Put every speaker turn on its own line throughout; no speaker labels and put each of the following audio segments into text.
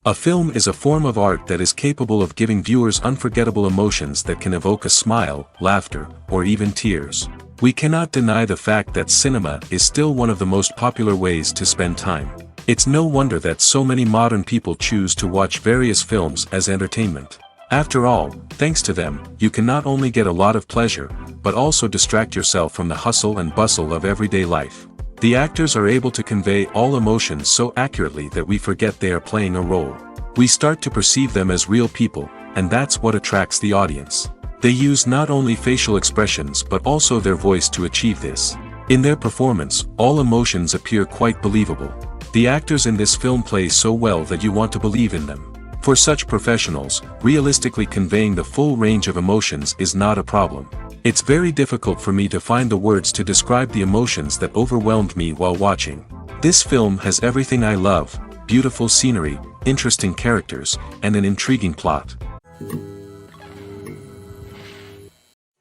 A film is a form of art that is capable of giving viewers unforgettable emotions that can evoke a smile, laughter, or even tears. We cannot deny the fact that cinema is still one of the most popular ways to spend time. It's no wonder that so many modern people choose to watch various films as entertainment. After all, thanks to them, you can not only get a lot of pleasure, but also distract yourself from the hustle and bustle of everyday life. The actors are able to convey all emotions so accurately that we forget they are playing a role. We start to perceive them as real people, and that's what attracts the audience. They use not only facial expressions but also their voice to achieve this. In their performance, all emotions appear quite believable. The actors in this film play so well that you want to believe in them. For such professionals, realistically conveying the full range of emotions is not a problem. It's very difficult for me to find the words to describe the emotions that overwhelmed me while watching. This film has everything I love: beautiful scenery, interesting characters, and an intriguing plot.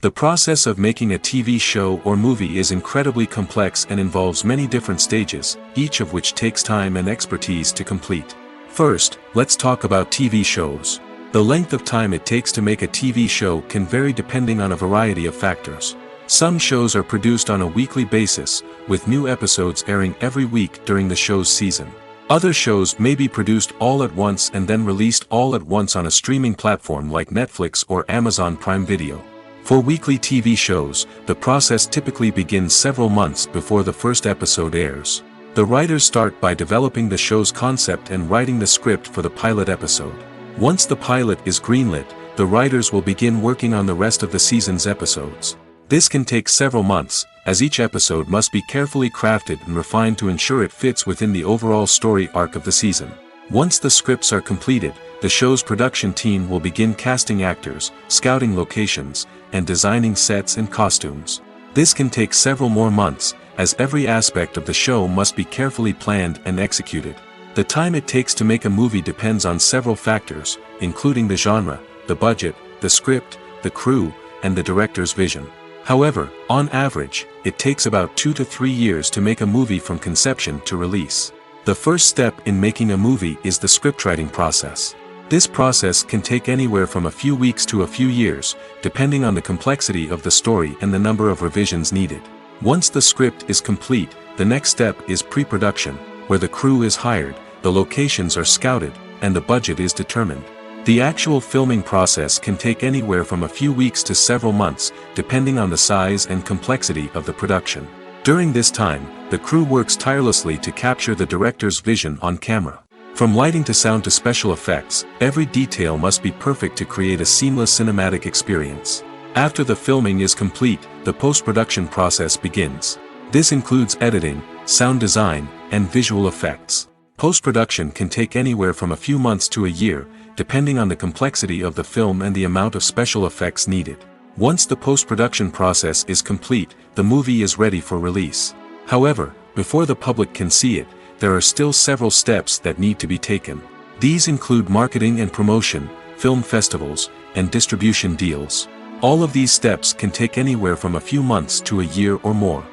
The process of making a TV show or movie is incredibly complex and involves many different stages, each of which takes time and expertise to complete. First, let's talk about TV shows. The length of time it takes to make a TV show can vary depending on a variety of factors. Some shows are produced on a weekly basis, with new episodes airing every week during the show's season. Other shows may be produced all at once and then released all at once on a streaming platform like Netflix or Amazon Prime Video. For weekly TV shows, the process typically begins several months before the first episode airs. The writers start by developing the show's concept and writing the script for the pilot episode. Once the pilot is greenlit, the writers will begin working on the rest of the season's episodes. This can take several months, as each episode must be carefully crafted and refined to ensure it fits within the overall story arc of the season. Once the scripts are completed, the show's production team will begin casting actors, scouting locations, and designing sets and costumes. This can take several more months, as every aspect of the show must be carefully planned and executed. The time it takes to make a movie depends on several factors, including the genre, the budget, the script, the crew, and the director's vision. However, on average, it takes about 2 to 3 years to make a movie from conception to release. The first step in making a movie is the scriptwriting process. This process can take anywhere from a few weeks to a few years, depending on the complexity of the story and the number of revisions needed. Once the script is complete, the next step is pre-production, where the crew is hired, the locations are scouted, and the budget is determined. The actual filming process can take anywhere from a few weeks to several months, depending on the size and complexity of the production. During this time, the crew works tirelessly to capture the director's vision on camera. From lighting to sound to special effects, every detail must be perfect to create a seamless cinematic experience. After the filming is complete, the post-production process begins. This includes editing, sound design, and visual effects. Post-production can take anywhere from a few months to a year, depending on the complexity of the film and the amount of special effects needed. Once the post-production process is complete, the movie is ready for release. However, before the public can see it, there are still several steps that need to be taken. These include marketing and promotion, film festivals, and distribution deals. All of these steps can take anywhere from a few months to a year or more.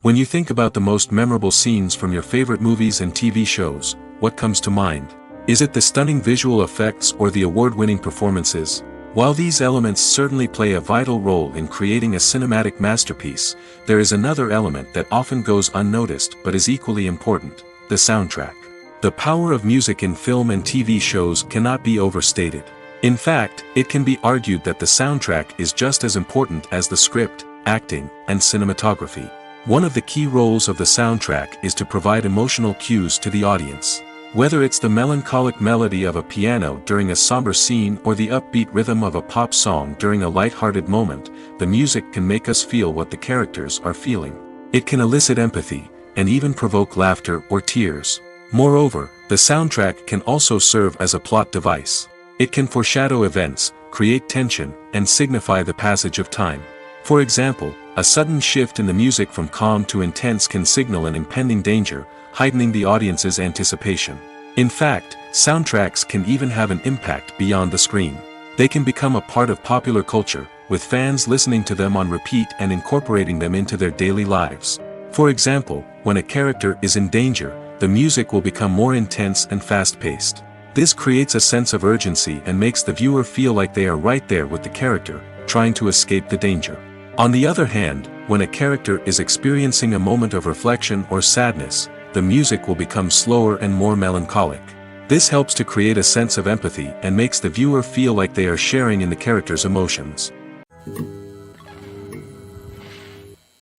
When you think about the most memorable scenes from your favorite movies and TV shows, what comes to mind? Is it the stunning visual effects or the award-winning performances? While these elements certainly play a vital role in creating a cinematic masterpiece, there is another element that often goes unnoticed but is equally important: the soundtrack. The power of music in film and TV shows cannot be overstated. In fact, it can be argued that the soundtrack is just as important as the script, acting, and cinematography. One of the key roles of the soundtrack is to provide emotional cues to the audience. Whether it's the melancholic melody of a piano during a somber scene or the upbeat rhythm of a pop song during a light-hearted moment, the music can make us feel what the characters are feeling. It can elicit empathy, and even provoke laughter or tears. Moreover, the soundtrack can also serve as a plot device. It can foreshadow events, create tension, and signify the passage of time. For example, a sudden shift in the music from calm to intense can signal an impending danger, heightening the audience's anticipation. In fact, soundtracks can even have an impact beyond the screen. They can become a part of popular culture, with fans listening to them on repeat and incorporating them into their daily lives. For example, when a character is in danger, the music will become more intense and fast-paced. This creates a sense of urgency and makes the viewer feel like they are right there with the character, trying to escape the danger. On the other hand, when a character is experiencing a moment of reflection or sadness, the music will become slower and more melancholic. This helps to create a sense of empathy and makes the viewer feel like they are sharing in the character's emotions.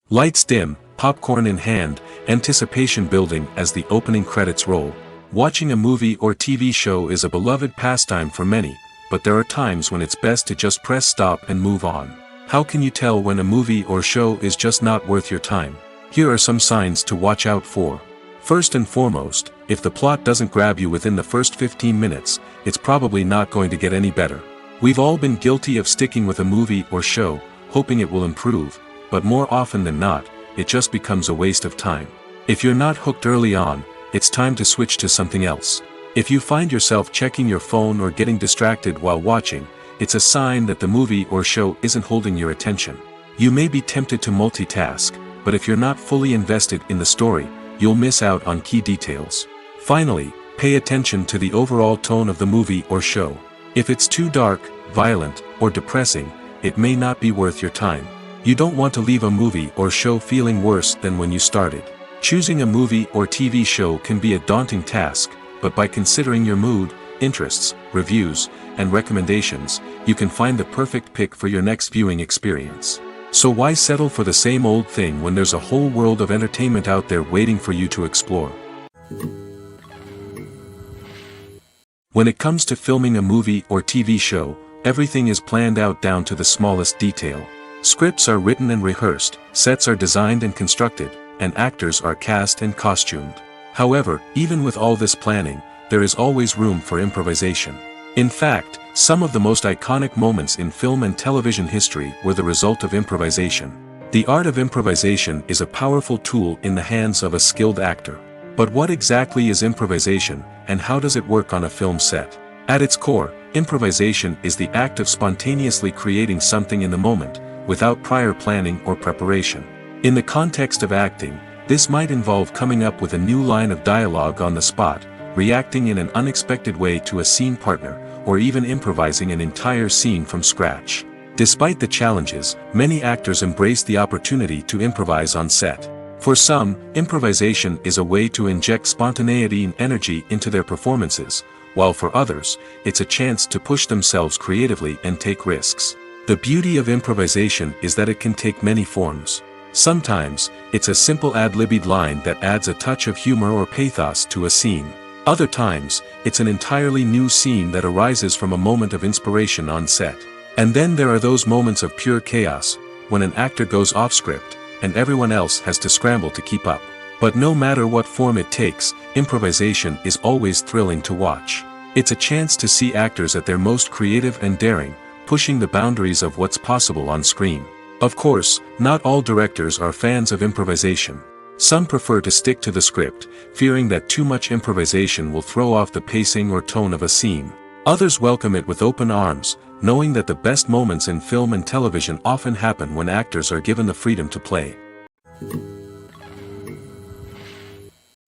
Lights dim, popcorn in hand, anticipation building as the opening credits roll. Watching a movie or TV show is a beloved pastime for many, but there are times when it's best to just press stop and move on. How can you tell when a movie or show is just not worth your time? Here are some signs to watch out for. First and foremost, if the plot doesn't grab you within the first 15 minutes, it's probably not going to get any better. We've all been guilty of sticking with a movie or show, hoping it will improve, but more often than not, it just becomes a waste of time. If you're not hooked early on, it's time to switch to something else. If you find yourself checking your phone or getting distracted while watching, it's a sign that the movie or show isn't holding your attention. You may be tempted to multitask, but if you're not fully invested in the story, you'll miss out on key details. Finally, pay attention to the overall tone of the movie or show. If it's too dark, violent, or depressing, it may not be worth your time. You don't want to leave a movie or show feeling worse than when you started. Choosing a movie or TV show can be a daunting task, but by considering your mood, interests, reviews, and recommendations, you can find the perfect pick for your next viewing experience. So why settle for the same old thing when there's a whole world of entertainment out there waiting for you to explore? When it comes to filming a movie or TV show, everything is planned out down to the smallest detail. Scripts are written and rehearsed, sets are designed and constructed, and actors are cast and costumed. However, even with all this planning, there is always room for improvisation. In fact, some of the most iconic moments in film and television history were the result of improvisation. The art of improvisation is a powerful tool in the hands of a skilled actor. But what exactly is improvisation, and how does it work on a film set? At its core, improvisation is the act of spontaneously creating something in the moment, without prior planning or preparation. In the context of acting, this might involve coming up with a new line of dialogue on the spot, reacting in an unexpected way to a scene partner, or even improvising an entire scene from scratch. Despite the challenges, many actors embrace the opportunity to improvise on set. For some, improvisation is a way to inject spontaneity and energy into their performances, while for others, it's a chance to push themselves creatively and take risks. The beauty of improvisation is that it can take many forms. Sometimes, it's a simple ad-libbed line that adds a touch of humor or pathos to a scene. Other times, it's an entirely new scene that arises from a moment of inspiration on set. And then there are those moments of pure chaos, when an actor goes off script, and everyone else has to scramble to keep up. But no matter what form it takes, improvisation is always thrilling to watch. It's a chance to see actors at their most creative and daring, pushing the boundaries of what's possible on screen. Of course, not all directors are fans of improvisation. Some prefer to stick to the script, fearing that too much improvisation will throw off the pacing or tone of a scene. Others welcome it with open arms, knowing that the best moments in film and television often happen when actors are given the freedom to play.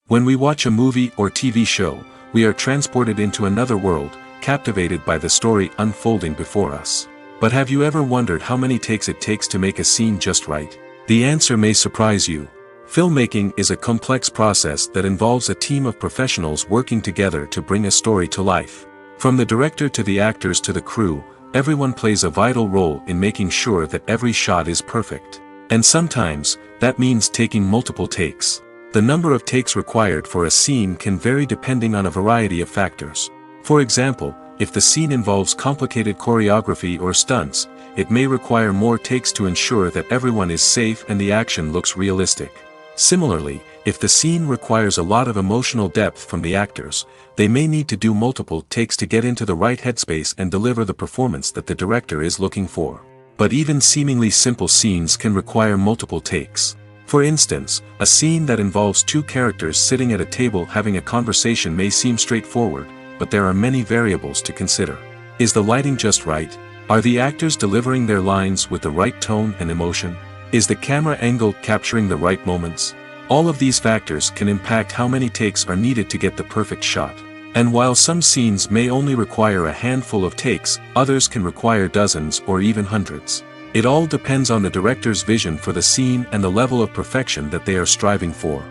When we watch a movie or TV show, we are transported into another world, captivated by the story unfolding before us. But have you ever wondered how many takes it takes to make a scene just right? The answer may surprise you. Filmmaking is a complex process that involves a team of professionals working together to bring a story to life. From the director to the actors to the crew, everyone plays a vital role in making sure that every shot is perfect. And sometimes, that means taking multiple takes. The number of takes required for a scene can vary depending on a variety of factors. For example, if the scene involves complicated choreography or stunts, it may require more takes to ensure that everyone is safe and the action looks realistic. Similarly, if the scene requires a lot of emotional depth from the actors, they may need to do multiple takes to get into the right headspace and deliver the performance that the director is looking for. But even seemingly simple scenes can require multiple takes. For instance, a scene that involves two characters sitting at a table having a conversation may seem straightforward, but there are many variables to consider. Is the lighting just right? Are the actors delivering their lines with the right tone and emotion? Is the camera angle capturing the right moments? All of these factors can impact how many takes are needed to get the perfect shot. And while some scenes may only require a handful of takes, others can require dozens or even hundreds. It all depends on the director's vision for the scene and the level of perfection that they are striving for.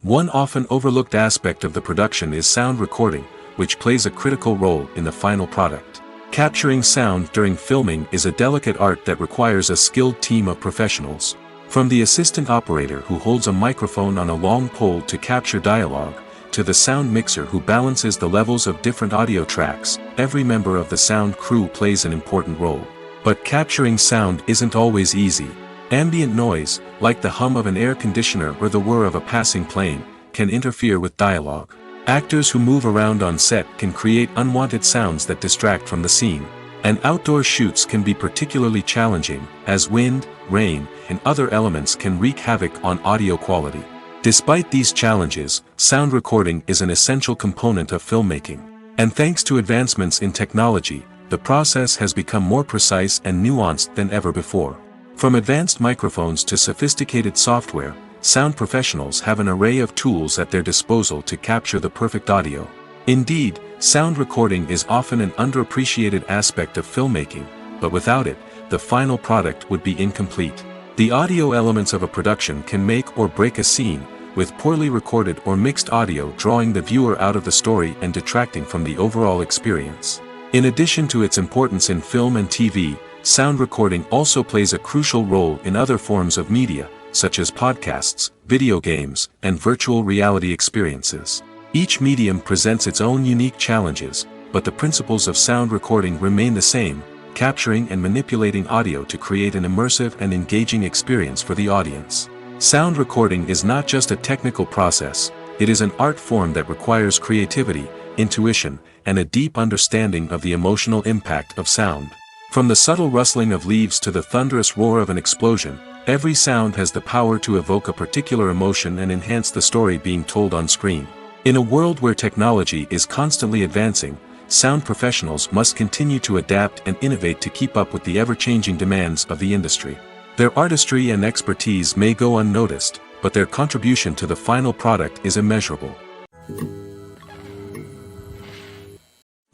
One often overlooked aspect of the production is sound recording, which plays a critical role in the final product. Capturing sound during filming is a delicate art that requires a skilled team of professionals. From the assistant operator who holds a microphone on a long pole to capture dialogue, to the sound mixer who balances the levels of different audio tracks, every member of the sound crew plays an important role. But capturing sound isn't always easy. Ambient noise, like the hum of an air conditioner or the whir of a passing plane, can interfere with dialogue. Actors who move around on set can create unwanted sounds that distract from the scene. And outdoor shoots can be particularly challenging, as wind, rain, and other elements can wreak havoc on audio quality. Despite these challenges, sound recording is an essential component of filmmaking. And thanks to advancements in technology, the process has become more precise and nuanced than ever before. From advanced microphones to sophisticated software, sound professionals have an array of tools at their disposal to capture the perfect audio. Indeed, sound recording is often an underappreciated aspect of filmmaking, but without it, the final product would be incomplete. The audio elements of a production can make or break a scene, with poorly recorded or mixed audio drawing the viewer out of the story and detracting from the overall experience. In addition to its importance in film and TV, sound recording also plays a crucial role in other forms of media, such as podcasts, video games, and virtual reality experiences. Each medium presents its own unique challenges, but the principles of sound recording remain the same, capturing and manipulating audio to create an immersive and engaging experience for the audience. Sound recording is not just a technical process, it is an art form that requires creativity, intuition, and a deep understanding of the emotional impact of sound. From the subtle rustling of leaves to the thunderous roar of an explosion, every sound has the power to evoke a particular emotion and enhance the story being told on screen. In a world where technology is constantly advancing, sound professionals must continue to adapt and innovate to keep up with the ever-changing demands of the industry. Their artistry and expertise may go unnoticed, but their contribution to the final product is immeasurable.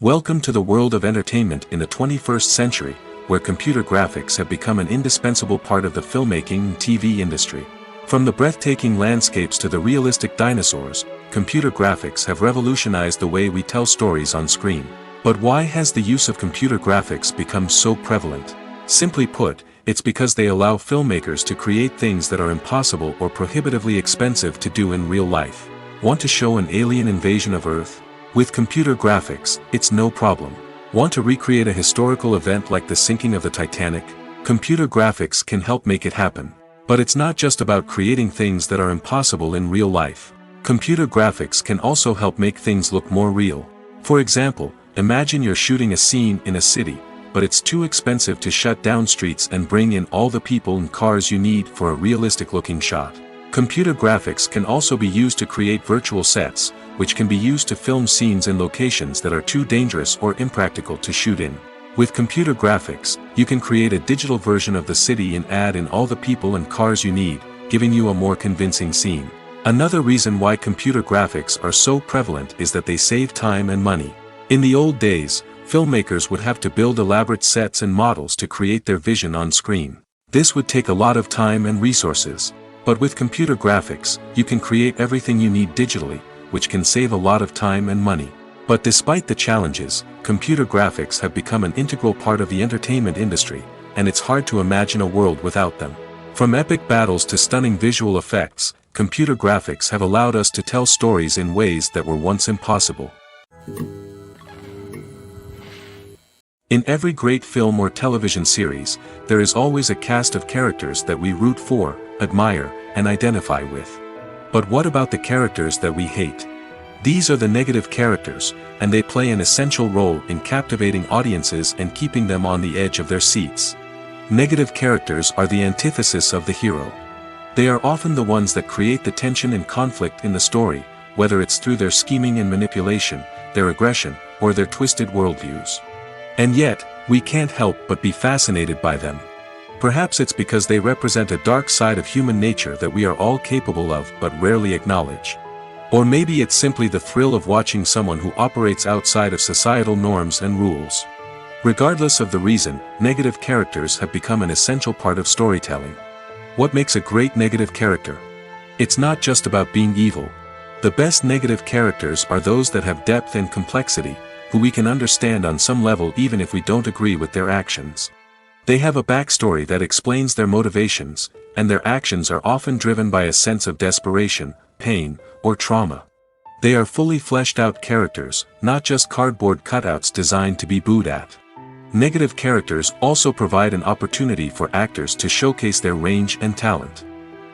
Welcome to the world of entertainment in the 21st century, where computer graphics have become an indispensable part of the filmmaking and TV industry. From the breathtaking landscapes to the realistic dinosaurs, computer graphics have revolutionized the way we tell stories on screen. But why has the use of computer graphics become so prevalent? Simply put, it's because they allow filmmakers to create things that are impossible or prohibitively expensive to do in real life. Want to show an alien invasion of Earth? With computer graphics, it's no problem. Want to recreate a historical event like the sinking of the Titanic? Computer graphics can help make it happen. But it's not just about creating things that are impossible in real life. Computer graphics can also help make things look more real. For example, imagine you're shooting a scene in a city, but it's too expensive to shut down streets and bring in all the people and cars you need for a realistic-looking shot. Computer graphics can also be used to create virtual sets, which can be used to film scenes in locations that are too dangerous or impractical to shoot in. With computer graphics, you can create a digital version of the city and add in all the people and cars you need, giving you a more convincing scene. Another reason why computer graphics are so prevalent is that they save time and money. In the old days, filmmakers would have to build elaborate sets and models to create their vision on screen. This would take a lot of time and resources. But with computer graphics, you can create everything you need digitally, which can save a lot of time and money. But despite the challenges, computer graphics have become an integral part of the entertainment industry, and it's hard to imagine a world without them. From epic battles to stunning visual effects, computer graphics have allowed us to tell stories in ways that were once impossible. In every great film or television series, there is always a cast of characters that we root for, admire, and identify with. But what about the characters that we hate? These are the negative characters, and they play an essential role in captivating audiences and keeping them on the edge of their seats. Negative characters are the antithesis of the hero. They are often the ones that create the tension and conflict in the story, whether it's through their scheming and manipulation, their aggression, or their twisted worldviews. And yet, we can't help but be fascinated by them. Perhaps it's because they represent a dark side of human nature that we are all capable of but rarely acknowledge. Or maybe it's simply the thrill of watching someone who operates outside of societal norms and rules. Regardless of the reason, negative characters have become an essential part of storytelling. What makes a great negative character? It's not just about being evil. The best negative characters are those that have depth and complexity, who we can understand on some level even if we don't agree with their actions. They have a backstory that explains their motivations, and their actions are often driven by a sense of desperation, pain, or trauma. They are fully fleshed out characters, not just cardboard cutouts designed to be booed at. Negative characters also provide an opportunity for actors to showcase their range and talent.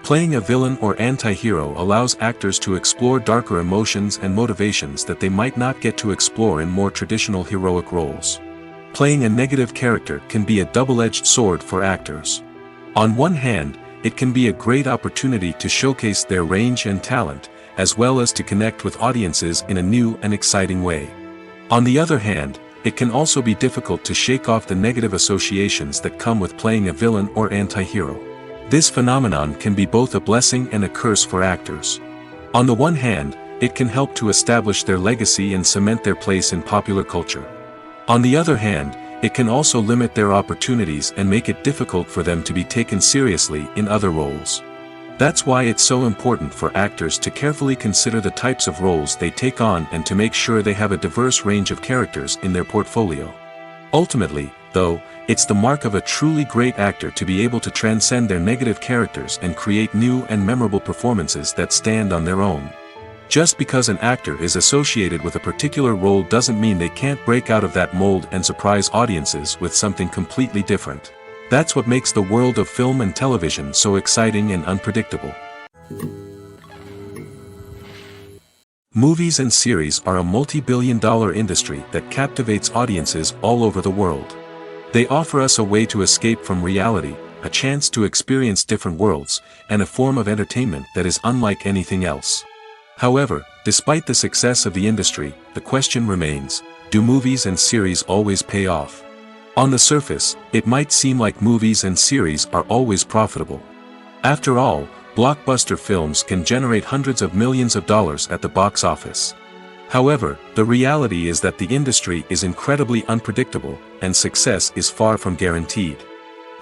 Playing a villain or anti-hero allows actors to explore darker emotions and motivations that they might not get to explore in more traditional heroic roles. Playing a negative character can be a double-edged sword for actors. On one hand, it can be a great opportunity to showcase their range and talent, as well as to connect with audiences in a new and exciting way. On the other hand, it can also be difficult to shake off the negative associations that come with playing a villain or anti-hero. This phenomenon can be both a blessing and a curse for actors. On the one hand, it can help to establish their legacy and cement their place in popular culture. On the other hand, it can also limit their opportunities and make it difficult for them to be taken seriously in other roles. That's why it's so important for actors to carefully consider the types of roles they take on and to make sure they have a diverse range of characters in their portfolio. Ultimately, though, it's the mark of a truly great actor to be able to transcend their negative characters and create new and memorable performances that stand on their own. Just because an actor is associated with a particular role doesn't mean they can't break out of that mold and surprise audiences with something completely different. That's what makes the world of film and television so exciting and unpredictable. Movies and series are a multi-billion-dollar industry that captivates audiences all over the world. They offer us a way to escape from reality, a chance to experience different worlds, and a form of entertainment that is unlike anything else. However, despite the success of the industry, the question remains, do movies and series always pay off? On the surface, it might seem like movies and series are always profitable. After all, blockbuster films can generate hundreds of millions of dollars at the box office. However, the reality is that the industry is incredibly unpredictable, and success is far from guaranteed.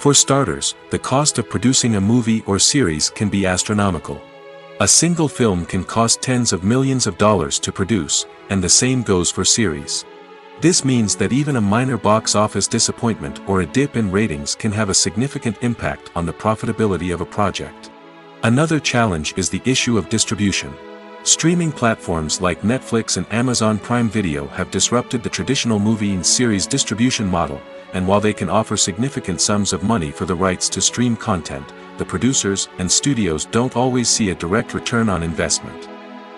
For starters, the cost of producing a movie or series can be astronomical. A single film can cost tens of millions of dollars to produce, and the same goes for series. This means that even a minor box office disappointment or a dip in ratings can have a significant impact on the profitability of a project. Another challenge is the issue of distribution. Streaming platforms like Netflix and Amazon Prime Video have disrupted the traditional movie and series distribution model, and while they can offer significant sums of money for the rights to stream content, the producers and studios don't always see a direct return on investment.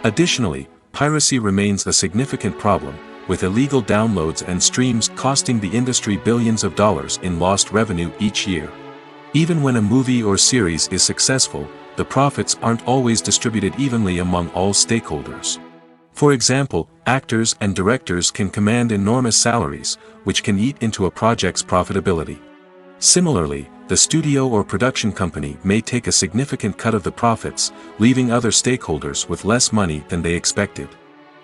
Additionally, piracy remains a significant problem, with illegal downloads and streams costing the industry billions of dollars in lost revenue each year. Even when a movie or series is successful, the profits aren't always distributed evenly among all stakeholders. For example, actors and directors can command enormous salaries, which can eat into a project's profitability. Similarly, the studio or production company may take a significant cut of the profits, leaving other stakeholders with less money than they expected.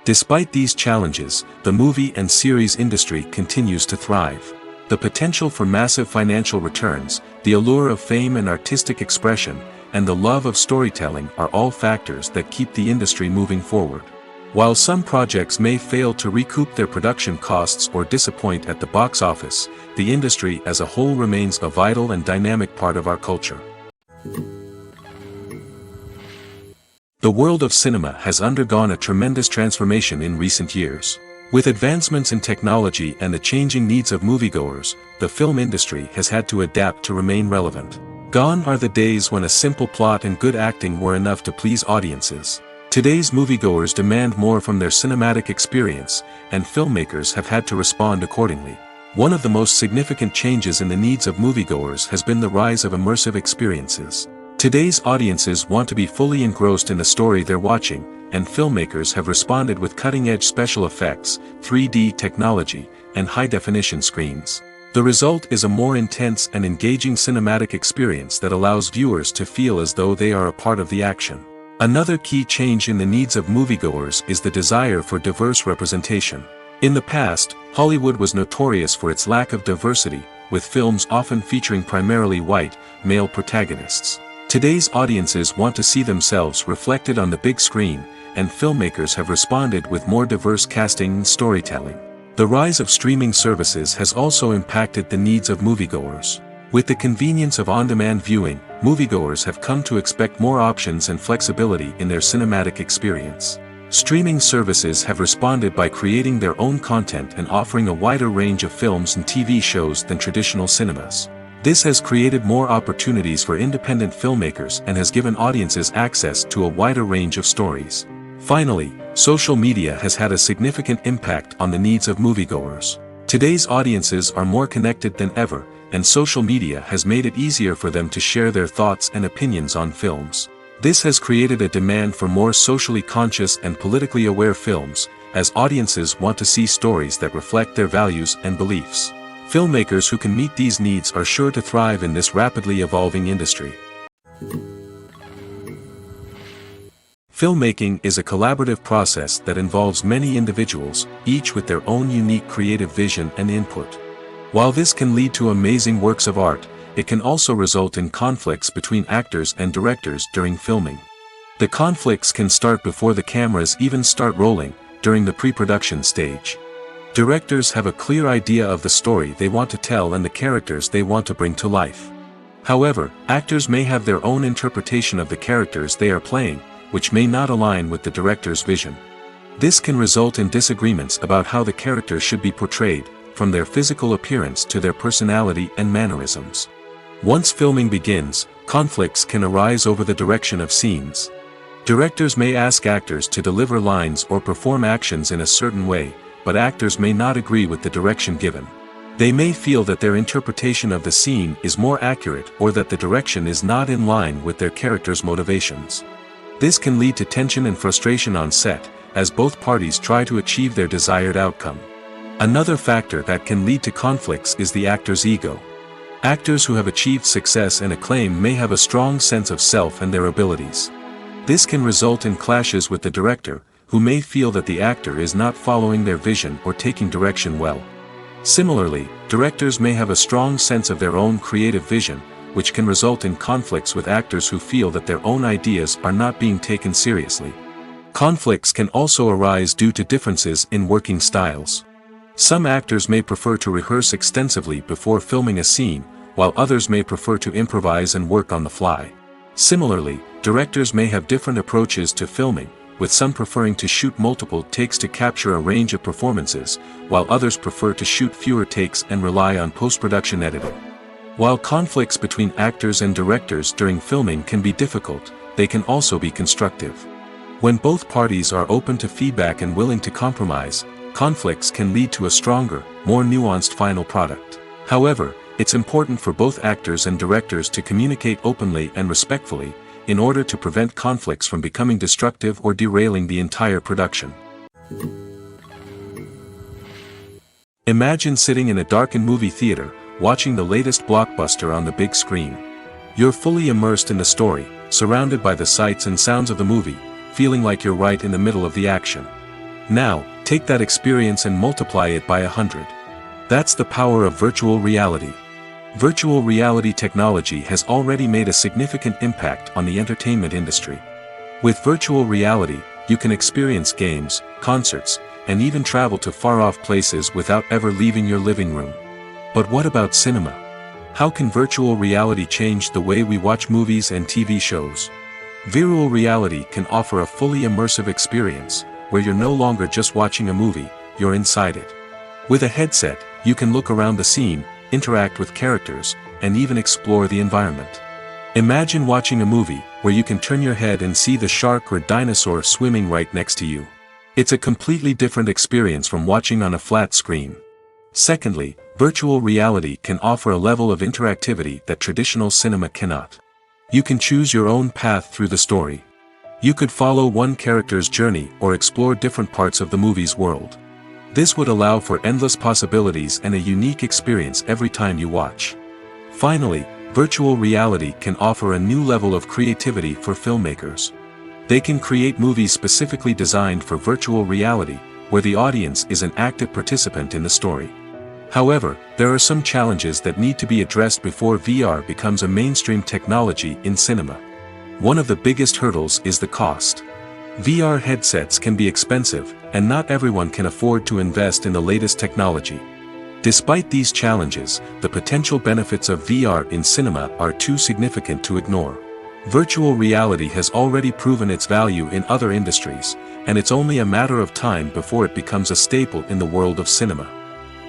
Despite these challenges, the movie and series industry continues to thrive. The potential for massive financial returns, the allure of fame and artistic expression, and the love of storytelling are all factors that keep the industry moving forward. While some projects may fail to recoup their production costs or disappoint at the box office, the industry as a whole remains a vital and dynamic part of our culture. The world of cinema has undergone a tremendous transformation in recent years. With advancements in technology and the changing needs of moviegoers, the film industry has had to adapt to remain relevant. Gone are the days when a simple plot and good acting were enough to please audiences. Today's moviegoers demand more from their cinematic experience, and filmmakers have had to respond accordingly. One of the most significant changes in the needs of moviegoers has been the rise of immersive experiences. Today's audiences want to be fully engrossed in the story they're watching, and filmmakers have responded with cutting-edge special effects, 3D technology, and high-definition screens. The result is a more intense and engaging cinematic experience that allows viewers to feel as though they are a part of the action. Another key change in the needs of moviegoers is the desire for diverse representation. In the past, Hollywood was notorious for its lack of diversity, with films often featuring primarily white, male protagonists. Today's audiences want to see themselves reflected on the big screen, and filmmakers have responded with more diverse casting and storytelling. The rise of streaming services has also impacted the needs of moviegoers. With the convenience of on-demand viewing, moviegoers have come to expect more options and flexibility in their cinematic experience. Streaming services have responded by creating their own content and offering a wider range of films and TV shows than traditional cinemas. This has created more opportunities for independent filmmakers and has given audiences access to a wider range of stories. Finally, social media has had a significant impact on the needs of moviegoers. Today's audiences are more connected than ever, and social media has made it easier for them to share their thoughts and opinions on films. This has created a demand for more socially conscious and politically aware films, as audiences want to see stories that reflect their values and beliefs. Filmmakers who can meet these needs are sure to thrive in this rapidly evolving industry. Filmmaking is a collaborative process that involves many individuals, each with their own unique creative vision and input. While this can lead to amazing works of art, it can also result in conflicts between actors and directors during filming. The conflicts can start before the cameras even start rolling, during the pre-production stage. Directors have a clear idea of the story they want to tell and the characters they want to bring to life. However, actors may have their own interpretation of the characters they are playing, which may not align with the director's vision. This can result in disagreements about how the characters should be portrayed, from their physical appearance to their personality and mannerisms. Once filming begins, conflicts can arise over the direction of scenes. Directors may ask actors to deliver lines or perform actions in a certain way, but actors may not agree with the direction given. They may feel that their interpretation of the scene is more accurate or that the direction is not in line with their character's motivations. This can lead to tension and frustration on set, as both parties try to achieve their desired outcome. Another factor that can lead to conflicts is the actor's ego. Actors who have achieved success and acclaim may have a strong sense of self and their abilities. This can result in clashes with the director, who may feel that the actor is not following their vision or taking direction well. Similarly, directors may have a strong sense of their own creative vision, which can result in conflicts with actors who feel that their own ideas are not being taken seriously. Conflicts can also arise due to differences in working styles. Some actors may prefer to rehearse extensively before filming a scene, while others may prefer to improvise and work on the fly. Similarly, directors may have different approaches to filming, with some preferring to shoot multiple takes to capture a range of performances, while others prefer to shoot fewer takes and rely on post-production editing. While conflicts between actors and directors during filming can be difficult, they can also be constructive. When both parties are open to feedback and willing to compromise, conflicts can lead to a stronger, more nuanced final product. However, it's important for both actors and directors to communicate openly and respectfully, in order to prevent conflicts from becoming destructive or derailing the entire production. Imagine sitting in a darkened movie theater, watching the latest blockbuster on the big screen. You're fully immersed in the story, surrounded by the sights and sounds of the movie, feeling like you're right in the middle of the action. Now, take that experience and multiply it by 100. That's the power of virtual reality. Virtual reality technology has already made a significant impact on the entertainment industry. With virtual reality, you can experience games, concerts, and even travel to far-off places without ever leaving your living room. But what about cinema? How can virtual reality change the way we watch movies and TV shows? Virtual reality can offer a fully immersive experience, where you're no longer just watching a movie, you're inside it. With a headset, you can look around the scene, interact with characters, and even explore the environment. Imagine watching a movie, where you can turn your head and see the shark or dinosaur swimming right next to you. It's a completely different experience from watching on a flat screen. Secondly, virtual reality can offer a level of interactivity that traditional cinema cannot. You can choose your own path through the story. You could follow one character's journey or explore different parts of the movie's world. This would allow for endless possibilities and a unique experience every time you watch. Finally, virtual reality can offer a new level of creativity for filmmakers. They can create movies specifically designed for virtual reality, where the audience is an active participant in the story. However, there are some challenges that need to be addressed before VR becomes a mainstream technology in cinema. One of the biggest hurdles is the cost. VR headsets can be expensive, and not everyone can afford to invest in the latest technology. Despite these challenges, the potential benefits of VR in cinema are too significant to ignore. Virtual reality has already proven its value in other industries, and it's only a matter of time before it becomes a staple in the world of cinema.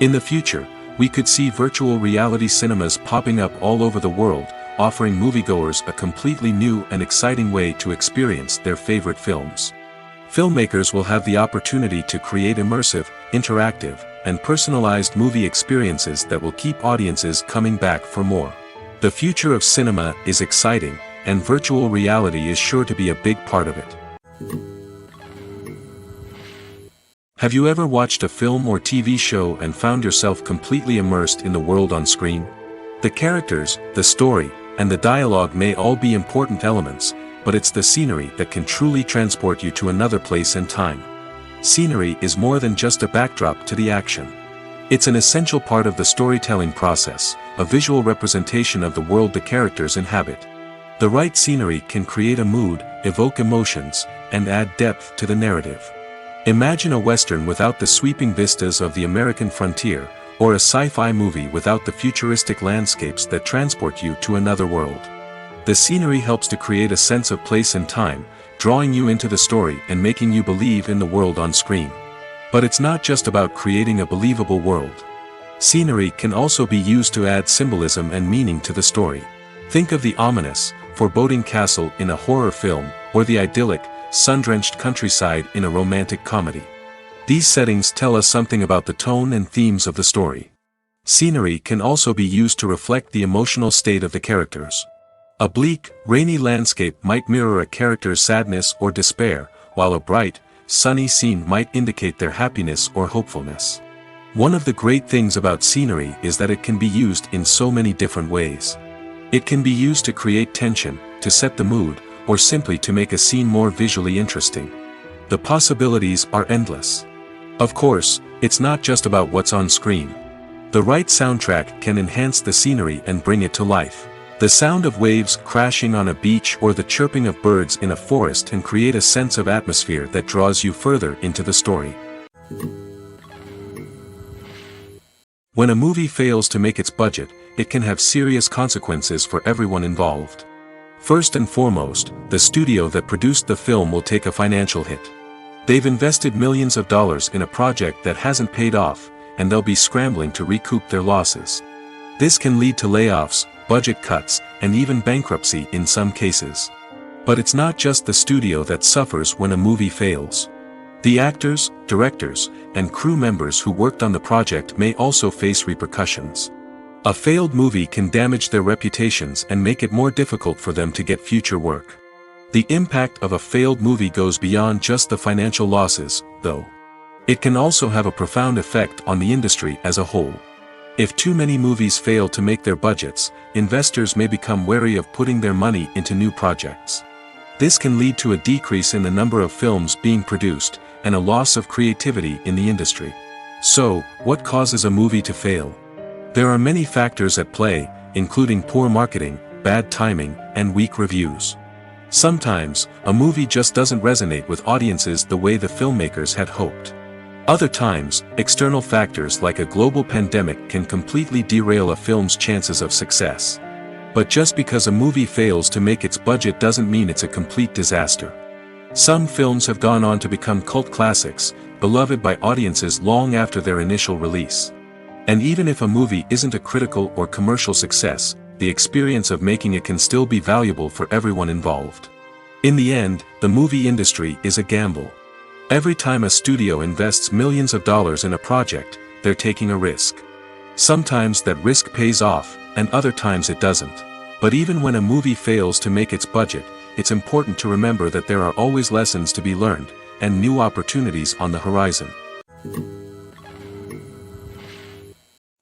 In the future, we could see virtual reality cinemas popping up all over the world, offering moviegoers a completely new and exciting way to experience their favorite films. Filmmakers will have the opportunity to create immersive, interactive, and personalized movie experiences that will keep audiences coming back for more. The future of cinema is exciting, and virtual reality is sure to be a big part of it. Have you ever watched a film or TV show and found yourself completely immersed in the world on screen? The characters, the story, and the dialogue may all be important elements, but it's the scenery that can truly transport you to another place and time. Scenery is more than just a backdrop to the action. It's an essential part of the storytelling process, a visual representation of the world the characters inhabit. The right scenery can create a mood, evoke emotions, and add depth to the narrative. Imagine a Western without the sweeping vistas of the American frontier, or a sci-fi movie without the futuristic landscapes that transport you to another world. The scenery helps to create a sense of place and time, drawing you into the story and making you believe in the world on screen. But it's not just about creating a believable world. Scenery can also be used to add symbolism and meaning to the story. Think of the ominous, foreboding castle in a horror film, or the idyllic, sun-drenched countryside in a romantic comedy. These settings tell us something about the tone and themes of the story. Scenery can also be used to reflect the emotional state of the characters. A bleak, rainy landscape might mirror a character's sadness or despair, while a bright, sunny scene might indicate their happiness or hopefulness. One of the great things about scenery is that it can be used in so many different ways. It can be used to create tension, to set the mood, or simply to make a scene more visually interesting. The possibilities are endless. Of course, it's not just about what's on screen. The right soundtrack can enhance the scenery and bring it to life. The sound of waves crashing on a beach or the chirping of birds in a forest can create a sense of atmosphere that draws you further into the story. When a movie fails to make its budget, it can have serious consequences for everyone involved. First and foremost, the studio that produced the film will take a financial hit. They've invested millions of dollars in a project that hasn't paid off, and they'll be scrambling to recoup their losses. This can lead to layoffs, budget cuts, and even bankruptcy in some cases. But it's not just the studio that suffers when a movie fails. The actors, directors, and crew members who worked on the project may also face repercussions. A failed movie can damage their reputations and make it more difficult for them to get future work. The impact of a failed movie goes beyond just the financial losses, though. It can also have a profound effect on the industry as a whole. If too many movies fail to make their budgets, investors may become wary of putting their money into new projects. This can lead to a decrease in the number of films being produced, and a loss of creativity in the industry. So, what causes a movie to fail? There are many factors at play, including poor marketing, bad timing, and weak reviews. Sometimes, a movie just doesn't resonate with audiences the way the filmmakers had hoped. Other times, external factors like a global pandemic can completely derail a film's chances of success. But just because a movie fails to make its budget doesn't mean it's a complete disaster. Some films have gone on to become cult classics, beloved by audiences long after their initial release. And even if a movie isn't a critical or commercial success, the experience of making it can still be valuable for everyone involved. In the end, the movie industry is a gamble. Every time a studio invests millions of dollars in a project, they're taking a risk. Sometimes that risk pays off, and other times it doesn't. But even when a movie fails to make its budget, it's important to remember that there are always lessons to be learned, and new opportunities on the horizon.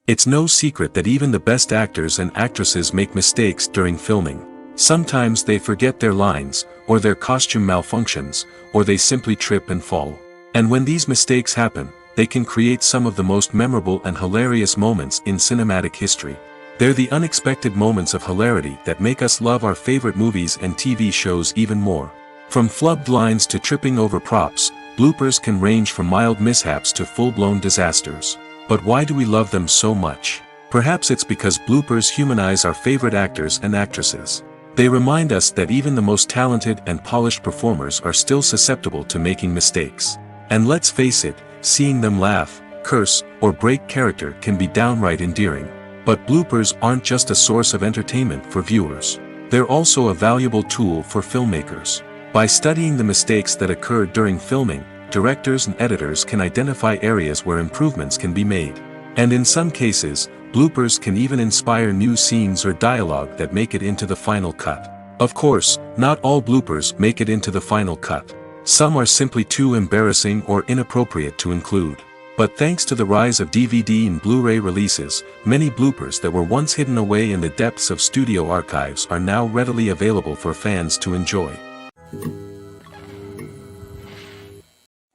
It's no secret that even the best actors and actresses make mistakes during filming. Sometimes they forget their lines, or their costume malfunctions, or they simply trip and fall. And when these mistakes happen, they can create some of the most memorable and hilarious moments in cinematic history. They're the unexpected moments of hilarity that make us love our favorite movies and TV shows even more. From flubbed lines to tripping over props, bloopers can range from mild mishaps to full-blown disasters. But why do we love them so much? Perhaps it's because bloopers humanize our favorite actors and actresses. They remind us that even the most talented and polished performers are still susceptible to making mistakes. And let's face it, seeing them laugh, curse, or break character can be downright endearing. But bloopers aren't just a source of entertainment for viewers. They're also a valuable tool for filmmakers. By studying the mistakes that occur during filming, directors and editors can identify areas where improvements can be made. And in some cases, bloopers can even inspire new scenes or dialogue that make it into the final cut. Of course, not all bloopers make it into the final cut. Some are simply too embarrassing or inappropriate to include. But thanks to the rise of DVD and Blu-ray releases, many bloopers that were once hidden away in the depths of studio archives are now readily available for fans to enjoy.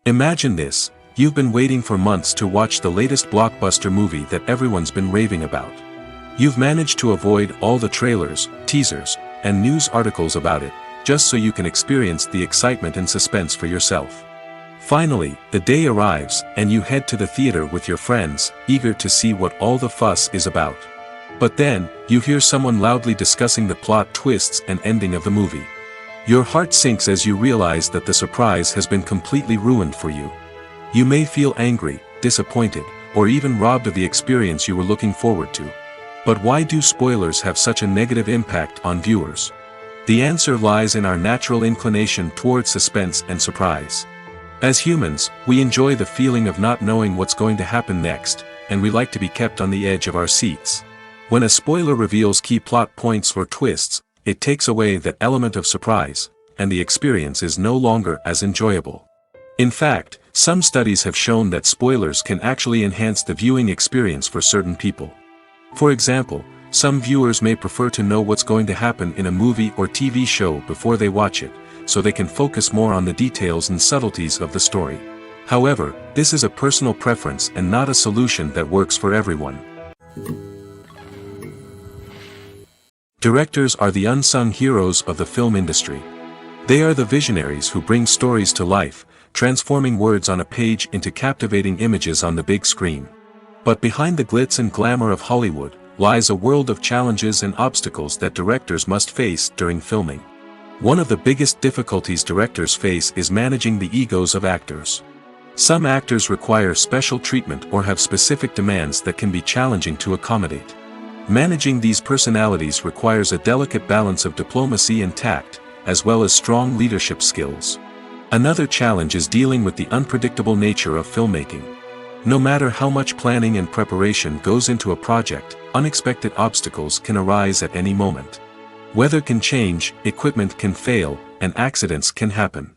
Imagine this, you've been waiting for months to watch the latest blockbuster movie that everyone's been raving about. You've managed to avoid all the trailers, teasers, and news articles about it, just so you can experience the excitement and suspense for yourself. Finally, the day arrives, and you head to the theater with your friends, eager to see what all the fuss is about. But then, you hear someone loudly discussing the plot twists and ending of the movie. Your heart sinks as you realize that the surprise has been completely ruined for you. You may feel angry, disappointed, or even robbed of the experience you were looking forward to. But why do spoilers have such a negative impact on viewers? The answer lies in our natural inclination towards suspense and surprise. As humans, we enjoy the feeling of not knowing what's going to happen next, and we like to be kept on the edge of our seats. When a spoiler reveals key plot points or twists, it takes away that element of surprise, and the experience is no longer as enjoyable. In fact, some studies have shown that spoilers can actually enhance the viewing experience for certain people. For example, some viewers may prefer to know what's going to happen in a movie or TV show before they watch it, so they can focus more on the details and subtleties of the story. However, this is a personal preference and not a solution that works for everyone. Directors are the unsung heroes of the film industry. They are the visionaries who bring stories to life, transforming words on a page into captivating images on the big screen. But behind the glitz and glamour of Hollywood, lies a world of challenges and obstacles that directors must face during filming. One of the biggest difficulties directors face is managing the egos of actors. Some actors require special treatment or have specific demands that can be challenging to accommodate. Managing these personalities requires a delicate balance of diplomacy and tact, as well as strong leadership skills. Another challenge is dealing with the unpredictable nature of filmmaking. No matter how much planning and preparation goes into a project, unexpected obstacles can arise at any moment. Weather can change, equipment can fail, and accidents can happen.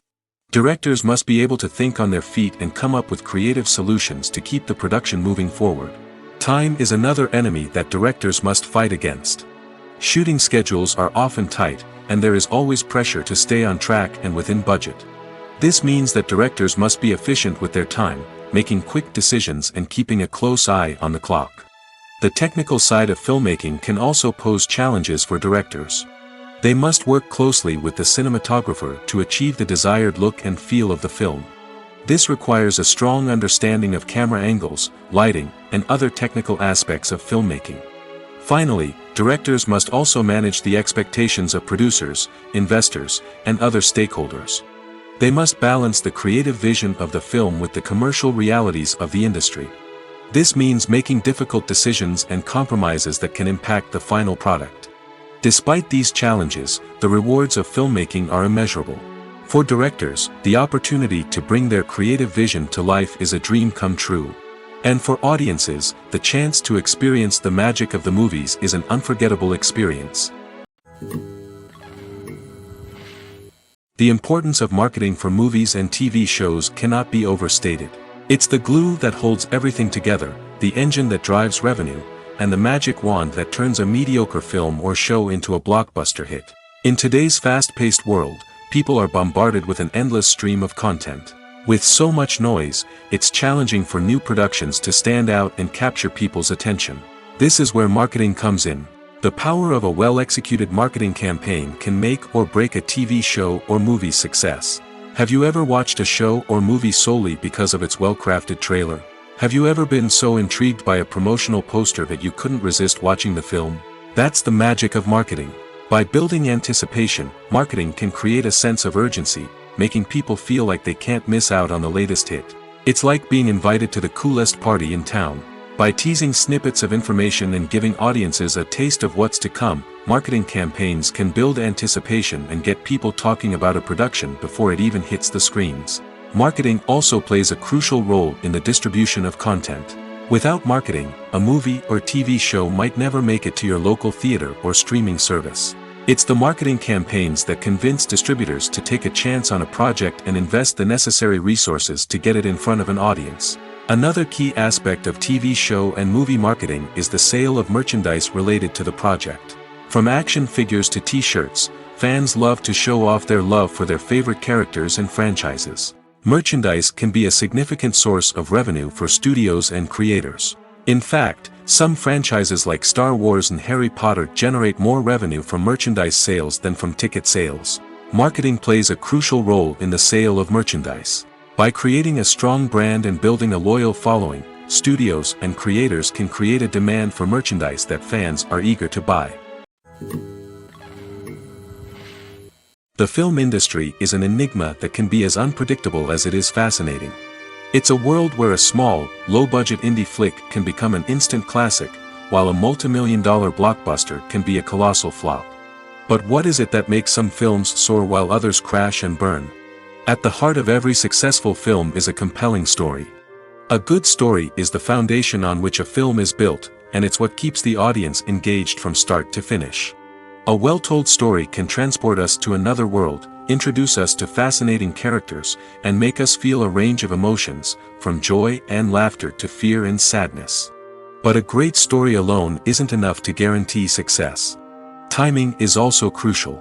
Directors must be able to think on their feet and come up with creative solutions to keep the production moving forward. Time is another enemy that directors must fight against. Shooting schedules are often tight, and there is always pressure to stay on track and within budget. This means that directors must be efficient with their time, making quick decisions and keeping a close eye on the clock. The technical side of filmmaking can also pose challenges for directors. They must work closely with the cinematographer to achieve the desired look and feel of the film. This requires a strong understanding of camera angles, lighting, and other technical aspects of filmmaking. Finally, directors must also manage the expectations of producers, investors, and other stakeholders. They must balance the creative vision of the film with the commercial realities of the industry. This means making difficult decisions and compromises that can impact the final product. Despite these challenges, the rewards of filmmaking are immeasurable. For directors, the opportunity to bring their creative vision to life is a dream come true. And for audiences, the chance to experience the magic of the movies is an unforgettable experience. The importance of marketing for movies and TV shows cannot be overstated. It's the glue that holds everything together, the engine that drives revenue, and the magic wand that turns a mediocre film or show into a blockbuster hit. In today's fast-paced world, people are bombarded with an endless stream of content. With so much noise, it's challenging for new productions to stand out and capture people's attention. This is where marketing comes in. The power of a well-executed marketing campaign can make or break a TV show or movie's success. Have you ever watched a show or movie solely because of its well-crafted trailer? Have you ever been so intrigued by a promotional poster that you couldn't resist watching the film? That's the magic of marketing. By building anticipation, marketing can create a sense of urgency, making people feel like they can't miss out on the latest hit. It's like being invited to the coolest party in town. By teasing snippets of information and giving audiences a taste of what's to come, marketing campaigns can build anticipation and get people talking about a production before it even hits the screens. Marketing also plays a crucial role in the distribution of content. Without marketing, a movie or TV show might never make it to your local theater or streaming service. It's the marketing campaigns that convince distributors to take a chance on a project and invest the necessary resources to get it in front of an audience. Another key aspect of TV show and movie marketing is the sale of merchandise related to the project. From action figures to t-shirts, fans love to show off their love for their favorite characters and franchises. Merchandise can be a significant source of revenue for studios and creators. In fact, some franchises like Star Wars and Harry Potter generate more revenue from merchandise sales than from ticket sales. Marketing plays a crucial role in the sale of merchandise. By creating a strong brand and building a loyal following, studios and creators can create a demand for merchandise that fans are eager to buy. The film industry is an enigma that can be as unpredictable as it is fascinating. It's a world where a small, low-budget indie flick can become an instant classic, while a multi-million-dollar blockbuster can be a colossal flop. But what is it that makes some films soar while others crash and burn? At the heart of every successful film is a compelling story. A good story is the foundation on which a film is built, and it's what keeps the audience engaged from start to finish. A well-told story can transport us to another world, introduce us to fascinating characters, and make us feel a range of emotions, from joy and laughter to fear and sadness. But a great story alone isn't enough to guarantee success. Timing is also crucial.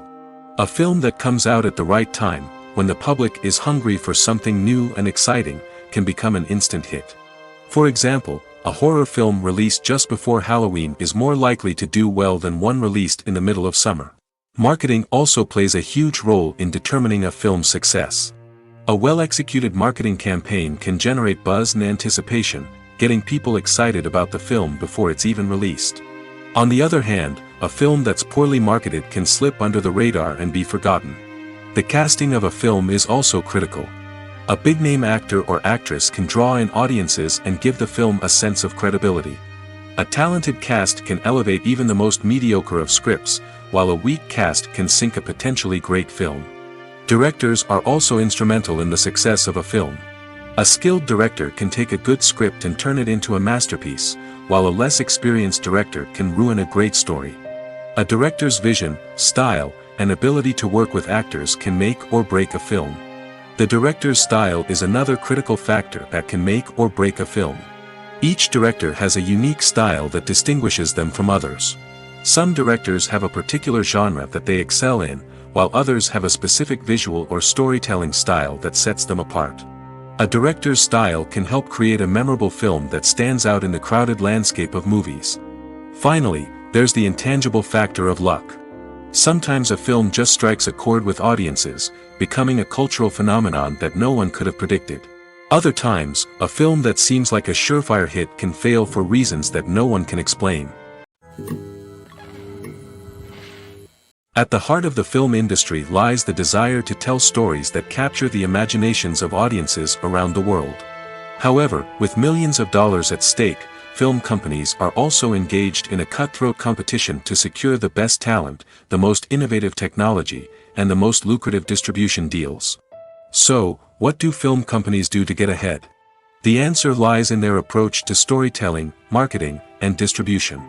A film that comes out at the right time, when the public is hungry for something new and exciting, can become an instant hit. For example, a horror film released just before Halloween is more likely to do well than one released in the middle of summer. Marketing also plays a huge role in determining a film's success. A well-executed marketing campaign can generate buzz and anticipation, getting people excited about the film before it's even released. On the other hand, a film that's poorly marketed can slip under the radar and be forgotten. The casting of a film is also critical. A big-name actor or actress can draw in audiences and give the film a sense of credibility. A talented cast can elevate even the most mediocre of scripts, while a weak cast can sink a potentially great film. Directors are also instrumental in the success of a film. A skilled director can take a good script and turn it into a masterpiece, while a less experienced director can ruin a great story. A director's vision, style, and ability to work with actors can make or break a film. The director's style is another critical factor that can make or break a film. Each director has a unique style that distinguishes them from others. Some directors have a particular genre that they excel in, while others have a specific visual or storytelling style that sets them apart. A director's style can help create a memorable film that stands out in the crowded landscape of movies. Finally, there's the intangible factor of luck. Sometimes a film just strikes a chord with audiences, becoming a cultural phenomenon that no one could have predicted. Other times, a film that seems like a surefire hit can fail for reasons that no one can explain. At the heart of the film industry lies the desire to tell stories that capture the imaginations of audiences around the world. However, with millions of dollars at stake, film companies are also engaged in a cutthroat competition to secure the best talent, the most innovative technology, and the most lucrative distribution deals. So, what do film companies do to get ahead? The answer lies in their approach to storytelling, marketing, and distribution.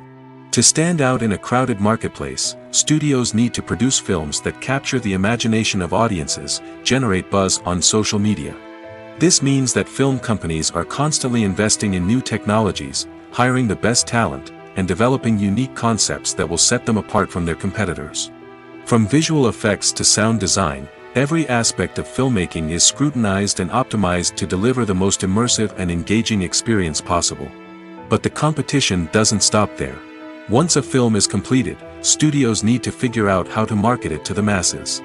To stand out in a crowded marketplace, studios need to produce films that capture the imagination of audiences, generate buzz on social media. This means that film companies are constantly investing in new technologies, hiring the best talent, and developing unique concepts that will set them apart from their competitors. From visual effects to sound design, every aspect of filmmaking is scrutinized and optimized to deliver the most immersive and engaging experience possible. But the competition doesn't stop there. Once a film is completed, studios need to figure out how to market it to the masses.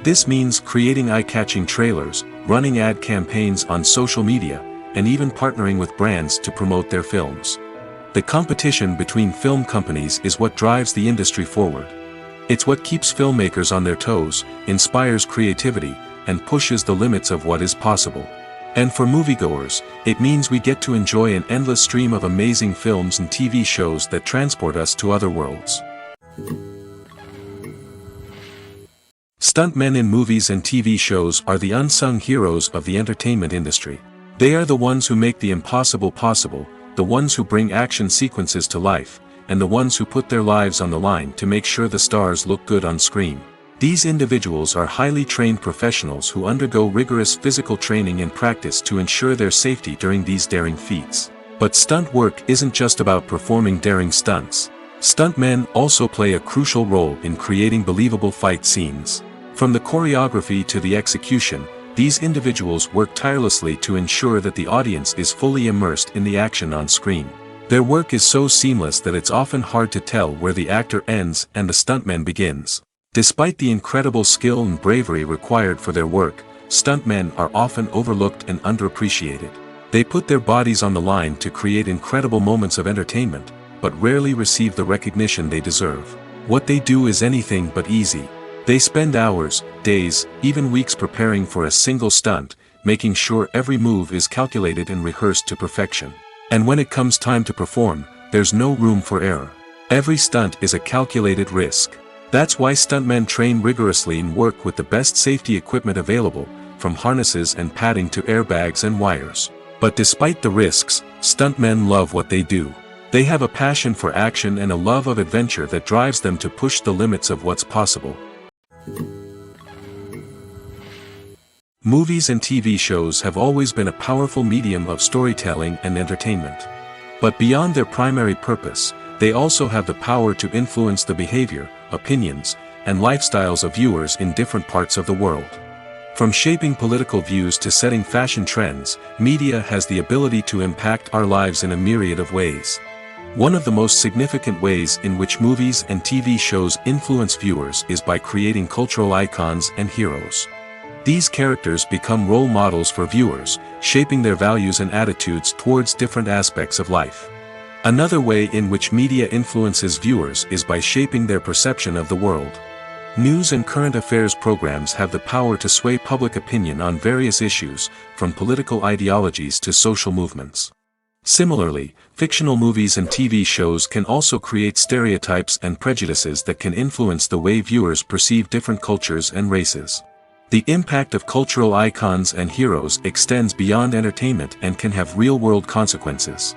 This means creating eye-catching trailers, running ad campaigns on social media, and even partnering with brands to promote their films. The competition between film companies is what drives the industry forward. It's what keeps filmmakers on their toes, inspires creativity, and pushes the limits of what is possible. And for moviegoers, it means we get to enjoy an endless stream of amazing films and TV shows that transport us to other worlds. Stuntmen in movies and TV shows are the unsung heroes of the entertainment industry. They are the ones who make the impossible possible, the ones who bring action sequences to life, and the ones who put their lives on the line to make sure the stars look good on screen. These individuals are highly trained professionals who undergo rigorous physical training and practice to ensure their safety during these daring feats. But stunt work isn't just about performing daring stunts. Stuntmen also play a crucial role in creating believable fight scenes. From the choreography to the execution, these individuals work tirelessly to ensure that the audience is fully immersed in the action on screen. Their work is so seamless that it's often hard to tell where the actor ends and the stuntman begins. Despite the incredible skill and bravery required for their work, stuntmen are often overlooked and underappreciated. They put their bodies on the line to create incredible moments of entertainment, but rarely receive the recognition they deserve. What they do is anything but easy. They spend hours, days, even weeks preparing for a single stunt, making sure every move is calculated and rehearsed to perfection. And when it comes time to perform, there's no room for error. Every stunt is a calculated risk. That's why stuntmen train rigorously and work with the best safety equipment available, from harnesses and padding to airbags and wires. But despite the risks, stuntmen love what they do. They have a passion for action and a love of adventure that drives them to push the limits of what's possible. Movies and TV shows have always been a powerful medium of storytelling and entertainment. But beyond their primary purpose, they also have the power to influence the behavior, opinions, and lifestyles of viewers in different parts of the world. From shaping political views to setting fashion trends, media has the ability to impact our lives in a myriad of ways. One of the most significant ways in which movies and TV shows influence viewers is by creating cultural icons and heroes. These characters become role models for viewers, shaping their values and attitudes towards different aspects of life. Another way in which media influences viewers is by shaping their perception of the world. News and current affairs programs have the power to sway public opinion on various issues, from political ideologies to social movements. Similarly, fictional movies and TV shows can also create stereotypes and prejudices that can influence the way viewers perceive different cultures and races. The impact of cultural icons and heroes extends beyond entertainment and can have real-world consequences.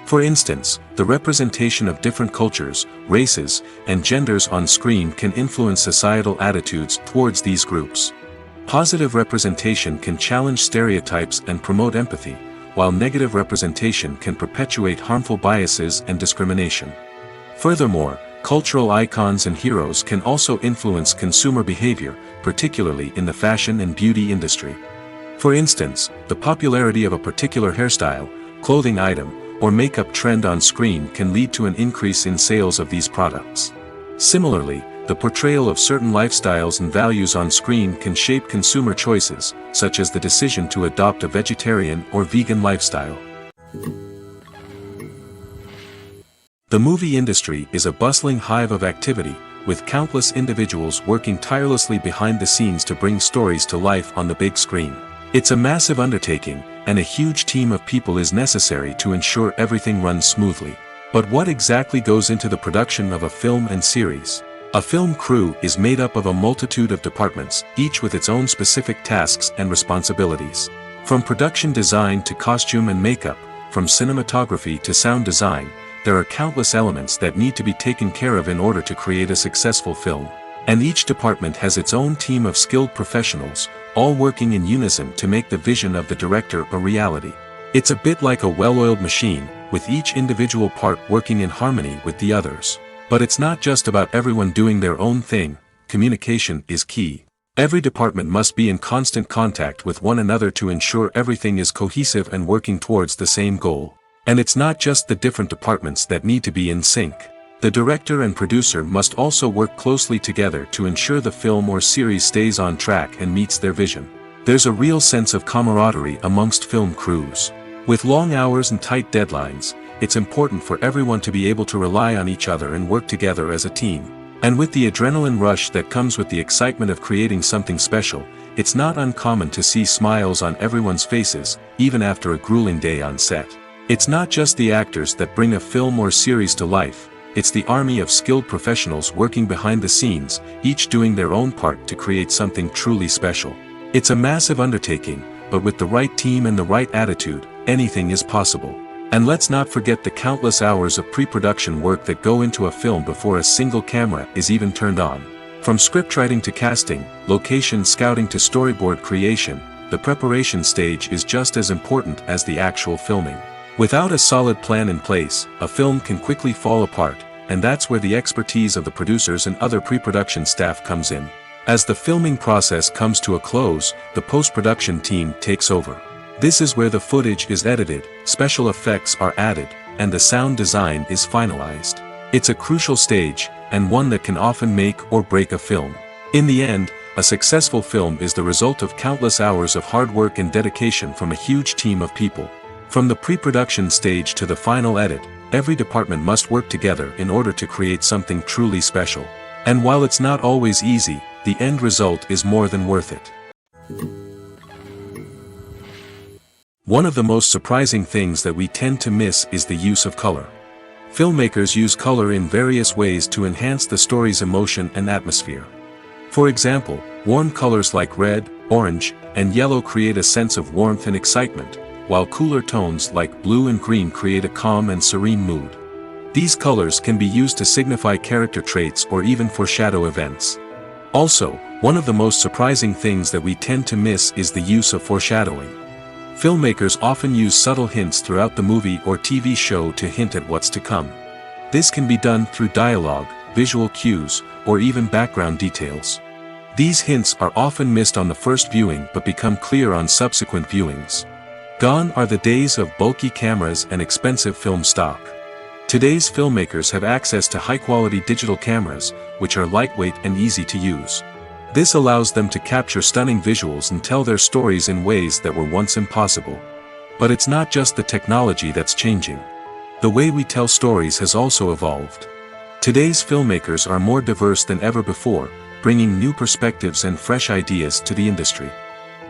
For instance, the representation of different cultures, races, and genders on screen can influence societal attitudes towards these groups. Positive representation can challenge stereotypes and promote empathy, while negative representation can perpetuate harmful biases and discrimination. Furthermore, cultural icons and heroes can also influence consumer behavior, particularly in the fashion and beauty industry. For instance, the popularity of a particular hairstyle, clothing item, or makeup trend on screen can lead to an increase in sales of these products. Similarly, the portrayal of certain lifestyles and values on screen can shape consumer choices, such as the decision to adopt a vegetarian or vegan lifestyle. The movie industry is a bustling hive of activity, with countless individuals working tirelessly behind the scenes to bring stories to life on the big screen. It's a massive undertaking, and a huge team of people is necessary to ensure everything runs smoothly. But what exactly goes into the production of a film and series? A film crew is made up of a multitude of departments, each with its own specific tasks and responsibilities. From production design to costume and makeup, from cinematography to sound design, there are countless elements that need to be taken care of in order to create a successful film. And each department has its own team of skilled professionals, all working in unison to make the vision of the director a reality. It's a bit like a well-oiled machine, with each individual part working in harmony with the others. But it's not just about everyone doing their own thing, communication is key. Every department must be in constant contact with one another to ensure everything is cohesive and working towards the same goal. And it's not just the different departments that need to be in sync. The director and producer must also work closely together to ensure the film or series stays on track and meets their vision. There's a real sense of camaraderie amongst film crews. With long hours and tight deadlines, it's important for everyone to be able to rely on each other and work together as a team. And with the adrenaline rush that comes with the excitement of creating something special, it's not uncommon to see smiles on everyone's faces, even after a grueling day on set. It's not just the actors that bring a film or series to life, it's the army of skilled professionals working behind the scenes, each doing their own part to create something truly special. It's a massive undertaking, but with the right team and the right attitude, anything is possible. And let's not forget the countless hours of pre-production work that go into a film before a single camera is even turned on. From scriptwriting to casting, location scouting to storyboard creation, the preparation stage is just as important as the actual filming. Without a solid plan in place, a film can quickly fall apart, and that's where the expertise of the producers and other pre-production staff comes in. As the filming process comes to a close, the post-production team takes over. This is where the footage is edited, special effects are added, and the sound design is finalized. It's a crucial stage, and one that can often make or break a film. In the end, a successful film is the result of countless hours of hard work and dedication from a huge team of people. From the pre-production stage to the final edit, every department must work together in order to create something truly special. And while it's not always easy, the end result is more than worth it. One of the most surprising things that we tend to miss is the use of color. Filmmakers use color in various ways to enhance the story's emotion and atmosphere. For example, warm colors like red, orange, and yellow create a sense of warmth and excitement, while cooler tones like blue and green create a calm and serene mood. These colors can be used to signify character traits or even foreshadow events. Also, one of the most surprising things that we tend to miss is the use of foreshadowing. Filmmakers often use subtle hints throughout the movie or TV show to hint at what's to come. This can be done through dialogue, visual cues, or even background details. These hints are often missed on the first viewing but become clear on subsequent viewings. Gone are the days of bulky cameras and expensive film stock. Today's filmmakers have access to high-quality digital cameras, which are lightweight and easy to use. This allows them to capture stunning visuals and tell their stories in ways that were once impossible. But it's not just the technology that's changing. The way we tell stories has also evolved. Today's filmmakers are more diverse than ever before, bringing new perspectives and fresh ideas to the industry.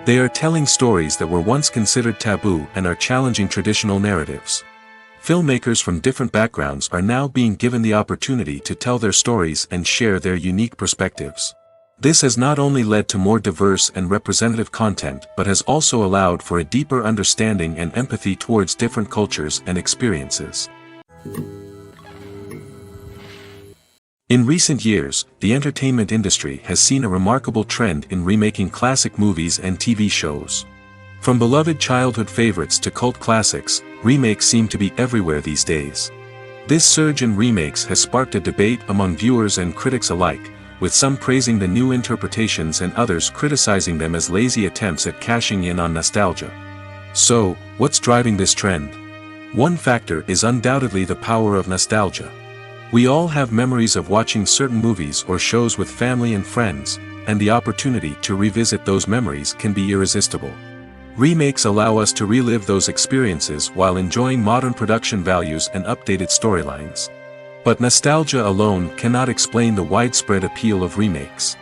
They are telling stories that were once considered taboo and are challenging traditional narratives. Filmmakers from different backgrounds are now being given the opportunity to tell their stories and share their unique perspectives. This has not only led to more diverse and representative content but has also allowed for a deeper understanding and empathy towards different cultures and experiences. In recent years, the entertainment industry has seen a remarkable trend in remaking classic movies and TV shows. From beloved childhood favorites to cult classics, remakes seem to be everywhere these days. This surge in remakes has sparked a debate among viewers and critics alike, with some praising the new interpretations and others criticizing them as lazy attempts at cashing in on nostalgia. So, what's driving this trend? One factor is undoubtedly the power of nostalgia. We all have memories of watching certain movies or shows with family and friends, and the opportunity to revisit those memories can be irresistible. Remakes allow us to relive those experiences while enjoying modern production values and updated storylines. But nostalgia alone cannot explain the widespread appeal of remakes.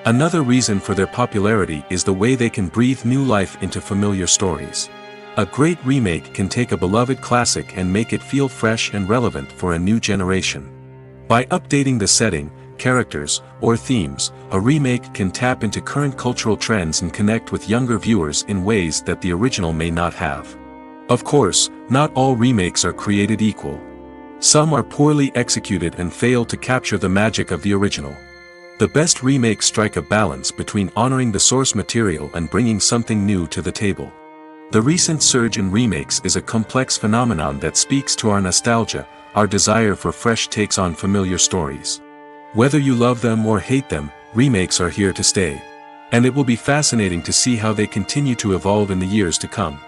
Another reason for their popularity is the way they can breathe new life into familiar stories. A great remake can take a beloved classic and make it feel fresh and relevant for a new generation. By updating the setting, characters, or themes, a remake can tap into current cultural trends and connect with younger viewers in ways that the original may not have. Of course, not all remakes are created equal. Some are poorly executed and fail to capture the magic of the original. The best remakes strike a balance between honoring the source material and bringing something new to the table. The recent surge in remakes is a complex phenomenon that speaks to our nostalgia, our desire for fresh takes on familiar stories. Whether you love them or hate them, remakes are here to stay. And it will be fascinating to see how they continue to evolve in the years to come.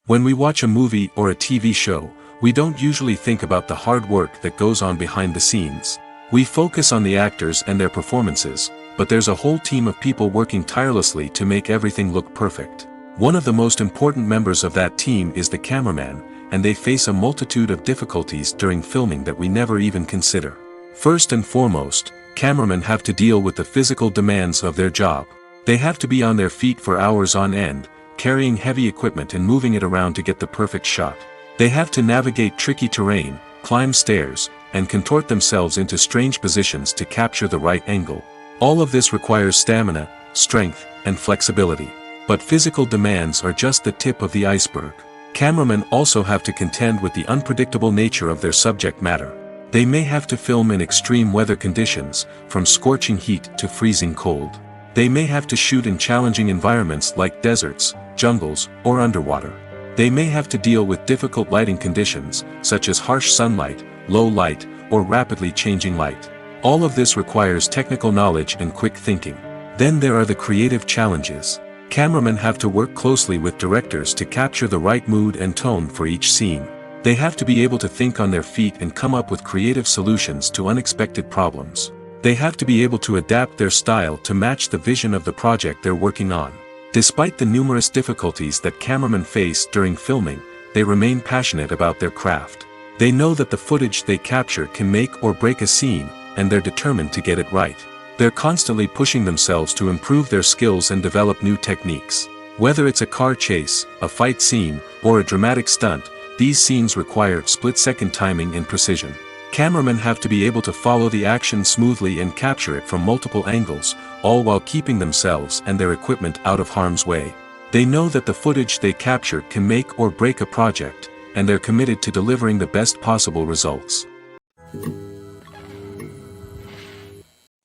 When we watch a movie or a TV show, we don't usually think about the hard work that goes on behind the scenes. We focus on the actors and their performances, but there's a whole team of people working tirelessly to make everything look perfect. One of the most important members of that team is the cameraman, and they face a multitude of difficulties during filming that we never even consider. First and foremost, cameramen have to deal with the physical demands of their job. They have to be on their feet for hours on end, carrying heavy equipment and moving it around to get the perfect shot. They have to navigate tricky terrain, climb stairs, and contort themselves into strange positions to capture the right angle. All of this requires stamina, strength, and flexibility. But physical demands are just the tip of the iceberg. Cameramen also have to contend with the unpredictable nature of their subject matter. They may have to film in extreme weather conditions, from scorching heat to freezing cold. They may have to shoot in challenging environments like deserts, jungles, or underwater. They may have to deal with difficult lighting conditions, such as harsh sunlight, low light, or rapidly changing light. All of this requires technical knowledge and quick thinking. Then there are the creative challenges. Cameramen have to work closely with directors to capture the right mood and tone for each scene. They have to be able to think on their feet and come up with creative solutions to unexpected problems. They have to be able to adapt their style to match the vision of the project they're working on. Despite the numerous difficulties that cameramen face during filming, they remain passionate about their craft. They know that the footage they capture can make or break a scene, and they're determined to get it right. They're constantly pushing themselves to improve their skills and develop new techniques. Whether it's a car chase, a fight scene, or a dramatic stunt, these scenes require split-second timing and precision. Cameramen have to be able to follow the action smoothly and capture it from multiple angles, all while keeping themselves and their equipment out of harm's way. They know that the footage they capture can make or break a project, and they're committed to delivering the best possible results.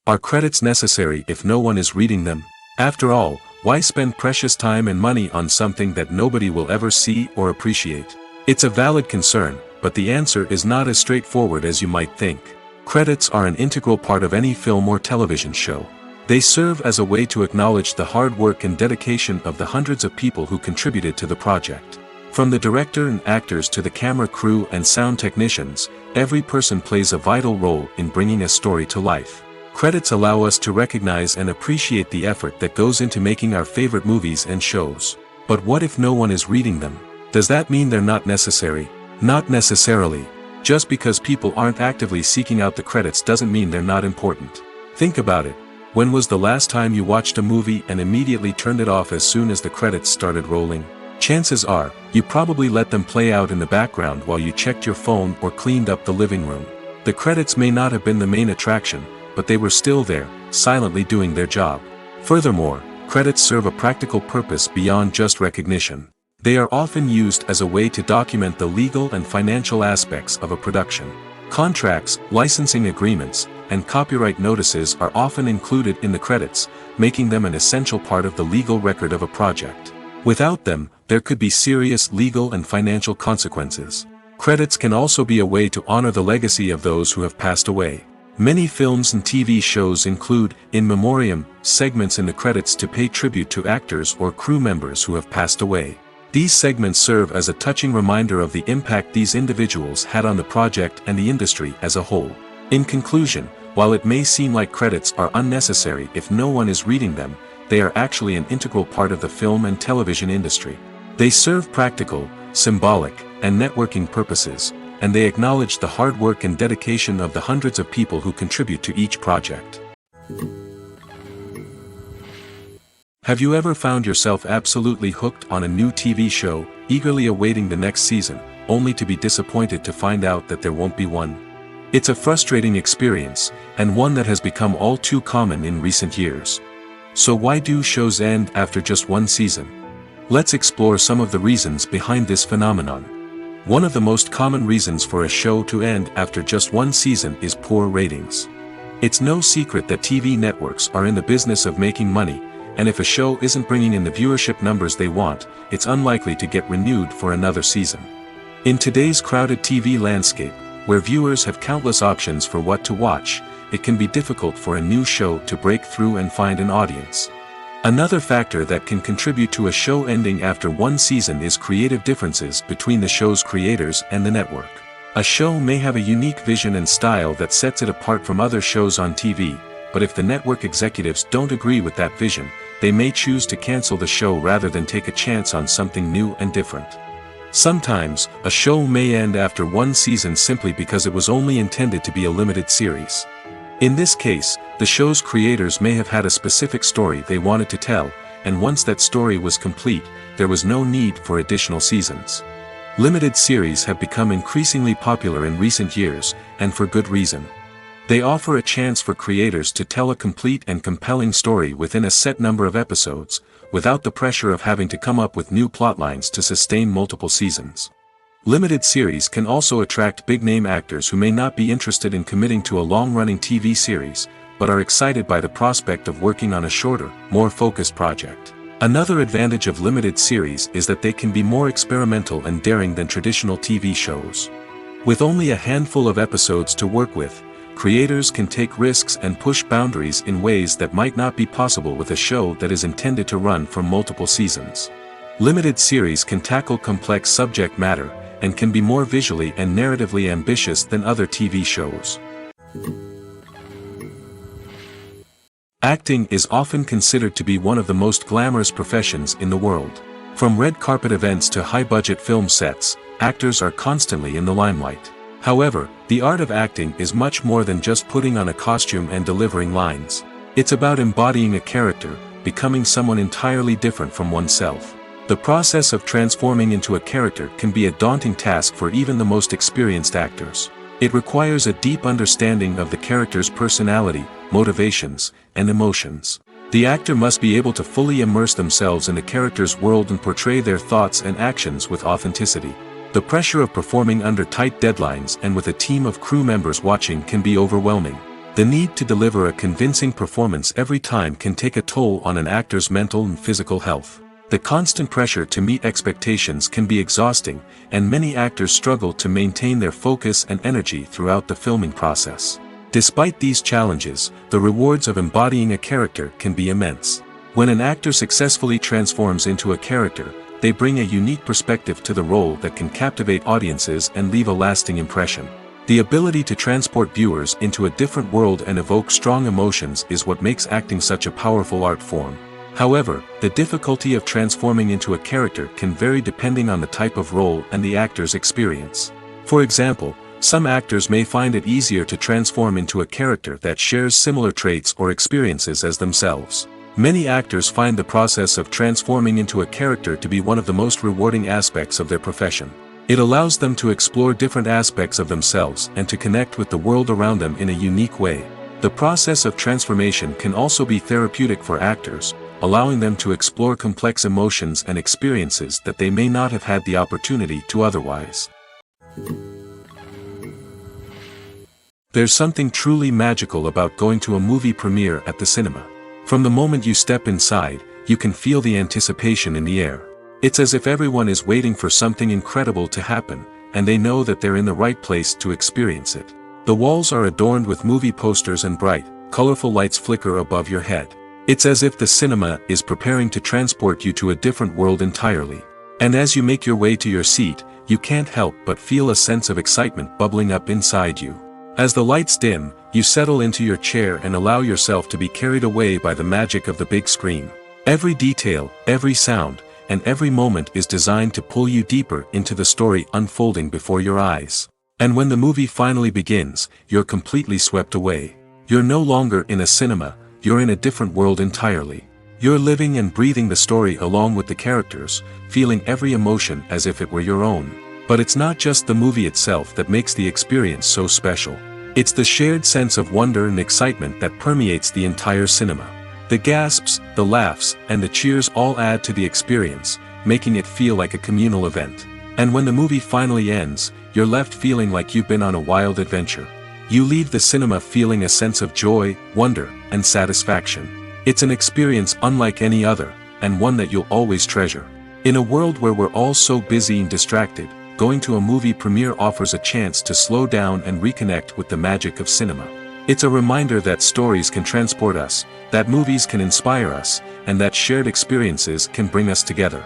Are credits necessary if no one is reading them? After all, why spend precious time and money on something that nobody will ever see or appreciate? It's a valid concern, but the answer is not as straightforward as you might think. Credits are an integral part of any film or television show. They serve as a way to acknowledge the hard work and dedication of the hundreds of people who contributed to the project. From the director and actors to the camera crew and sound technicians, every person plays a vital role in bringing a story to life. Credits allow us to recognize and appreciate the effort that goes into making our favorite movies and shows. But what if no one is reading them? Does that mean they're not necessary? Not necessarily. Just because people aren't actively seeking out the credits doesn't mean they're not important. Think about it. When was the last time you watched a movie and immediately turned it off as soon as the credits started rolling? Chances are, you probably let them play out in the background while you checked your phone or cleaned up the living room. The credits may not have been the main attraction, but they were still there, silently doing their job. Furthermore, credits serve a practical purpose beyond just recognition. They are often used as a way to document the legal and financial aspects of a production. Contracts, licensing agreements, and copyright notices are often included in the credits, making them an essential part of the legal record of a project. Without them, there could be serious legal and financial consequences. Credits can also be a way to honor the legacy of those who have passed away. Many films and TV shows include, in memoriam, segments in the credits to pay tribute to actors or crew members who have passed away. These segments serve as a touching reminder of the impact these individuals had on the project and the industry as a whole. In conclusion, while it may seem like credits are unnecessary if no one is reading them, they are actually an integral part of the film and television industry. They serve practical, symbolic, and networking purposes, and they acknowledge the hard work and dedication of the hundreds of people who contribute to each project. Have you ever found yourself absolutely hooked on a new TV show, eagerly awaiting the next season, only to be disappointed to find out that there won't be one? It's a frustrating experience, and one that has become all too common in recent years. So why do shows end after just one season? Let's explore some of the reasons behind this phenomenon. One of the most common reasons for a show to end after just one season is poor ratings. It's no secret that TV networks are in the business of making money, and if a show isn't bringing in the viewership numbers they want, it's unlikely to get renewed for another season. In today's crowded TV landscape, where viewers have countless options for what to watch, it can be difficult for a new show to break through and find an audience. Another factor that can contribute to a show ending after one season is creative differences between the show's creators and the network. A show may have a unique vision and style that sets it apart from other shows on TV, but if the network executives don't agree with that vision, they may choose to cancel the show rather than take a chance on something new and different. Sometimes, a show may end after one season simply because it was only intended to be a limited series. In this case, the show's creators may have had a specific story they wanted to tell, and once that story was complete, there was no need for additional seasons. Limited series have become increasingly popular in recent years, and for good reason. They offer a chance for creators to tell a complete and compelling story within a set number of episodes, without the pressure of having to come up with new plotlines to sustain multiple seasons. Limited series can also attract big-name actors who may not be interested in committing to a long-running TV series, but are excited by the prospect of working on a shorter, more focused project. Another advantage of limited series is that they can be more experimental and daring than traditional TV shows. With only a handful of episodes to work with, creators can take risks and push boundaries in ways that might not be possible with a show that is intended to run for multiple seasons. Limited series can tackle complex subject matter, and can be more visually and narratively ambitious than other TV shows. Acting is often considered to be one of the most glamorous professions in the world. From red carpet events to high-budget film sets, actors are constantly in the limelight. However, the art of acting is much more than just putting on a costume and delivering lines. It's about embodying a character, becoming someone entirely different from oneself. The process of transforming into a character can be a daunting task for even the most experienced actors. It requires a deep understanding of the character's personality, motivations, and emotions. The actor must be able to fully immerse themselves in the character's world and portray their thoughts and actions with authenticity. The pressure of performing under tight deadlines and with a team of crew members watching can be overwhelming. The need to deliver a convincing performance every time can take a toll on an actor's mental and physical health. The constant pressure to meet expectations can be exhausting, and many actors struggle to maintain their focus and energy throughout the filming process. Despite these challenges, the rewards of embodying a character can be immense. When an actor successfully transforms into a character, they bring a unique perspective to the role that can captivate audiences and leave a lasting impression. The ability to transport viewers into a different world and evoke strong emotions is what makes acting such a powerful art form. However, the difficulty of transforming into a character can vary depending on the type of role and the actor's experience. For example, some actors may find it easier to transform into a character that shares similar traits or experiences as themselves. Many actors find the process of transforming into a character to be one of the most rewarding aspects of their profession. It allows them to explore different aspects of themselves and to connect with the world around them in a unique way. The process of transformation can also be therapeutic for actors, allowing them to explore complex emotions and experiences that they may not have had the opportunity to otherwise. There's something truly magical about going to a movie premiere at the cinema. From the moment you step inside, you can feel the anticipation in the air. It's as if everyone is waiting for something incredible to happen, and they know that they're in the right place to experience it. The walls are adorned with movie posters and bright, colorful lights flicker above your head. It's as if the cinema is preparing to transport you to a different world entirely. And as you make your way to your seat, you can't help but feel a sense of excitement bubbling up inside you. As the lights dim, you settle into your chair and allow yourself to be carried away by the magic of the big screen. Every detail, every sound, and every moment is designed to pull you deeper into the story unfolding before your eyes. And when the movie finally begins, you're completely swept away. You're no longer in a cinema, you're in a different world entirely. You're living and breathing the story along with the characters, feeling every emotion as if it were your own. But it's not just the movie itself that makes the experience so special. It's the shared sense of wonder and excitement that permeates the entire cinema. The gasps, the laughs, and the cheers all add to the experience, making it feel like a communal event. And when the movie finally ends, you're left feeling like you've been on a wild adventure. You leave the cinema feeling a sense of joy, wonder, and satisfaction. It's an experience unlike any other, and one that you'll always treasure. In a world where we're all so busy and distracted, going to a movie premiere offers a chance to slow down and reconnect with the magic of cinema. It's a reminder that stories can transport us, that movies can inspire us, and that shared experiences can bring us together.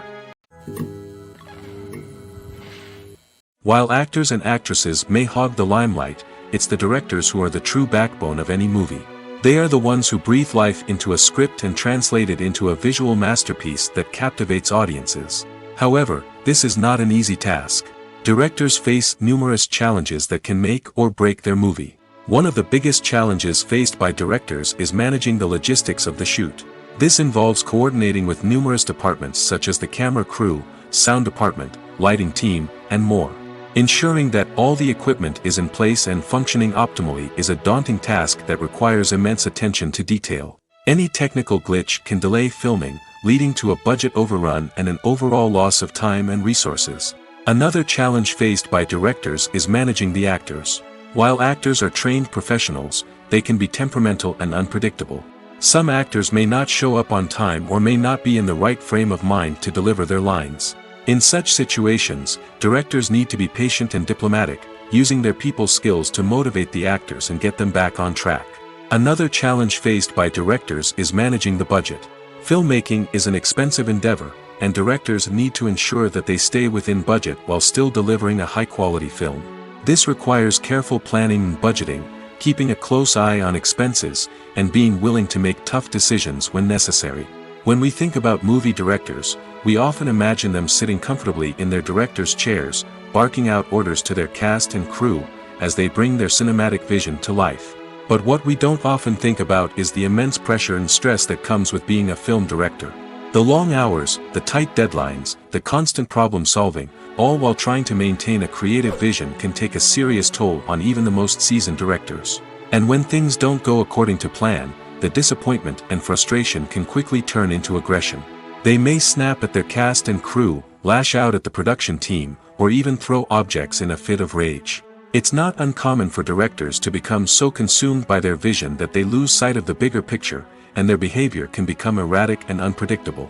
While actors and actresses may hog the limelight, it's the directors who are the true backbone of any movie. They are the ones who breathe life into a script and translate it into a visual masterpiece that captivates audiences. However, this is not an easy task. Directors face numerous challenges that can make or break their movie. One of the biggest challenges faced by directors is managing the logistics of the shoot. This involves coordinating with numerous departments such as the camera crew, sound department, lighting team, and more. Ensuring that all the equipment is in place and functioning optimally is a daunting task that requires immense attention to detail. Any technical glitch can delay filming, leading to a budget overrun and an overall loss of time and resources. Another challenge faced by directors is managing the actors. While actors are trained professionals, they can be temperamental and unpredictable. Some actors may not show up on time or may not be in the right frame of mind to deliver their lines. In such situations, directors need to be patient and diplomatic, using their people skills to motivate the actors and get them back on track. Another challenge faced by directors is managing the budget. Filmmaking is an expensive endeavor, and directors need to ensure that they stay within budget while still delivering a high-quality film. This requires careful planning and budgeting, keeping a close eye on expenses, and being willing to make tough decisions when necessary. When we think about movie directors, we often imagine them sitting comfortably in their director's chairs, barking out orders to their cast and crew, as they bring their cinematic vision to life. But what we don't often think about is the immense pressure and stress that comes with being a film director. The long hours, the tight deadlines, the constant problem solving, all while trying to maintain a creative vision can take a serious toll on even the most seasoned directors. And when things don't go according to plan, the disappointment and frustration can quickly turn into aggression. They may snap at their cast and crew, lash out at the production team, or even throw objects in a fit of rage. It's not uncommon for directors to become so consumed by their vision that they lose sight of the bigger picture, and their behavior can become erratic and unpredictable.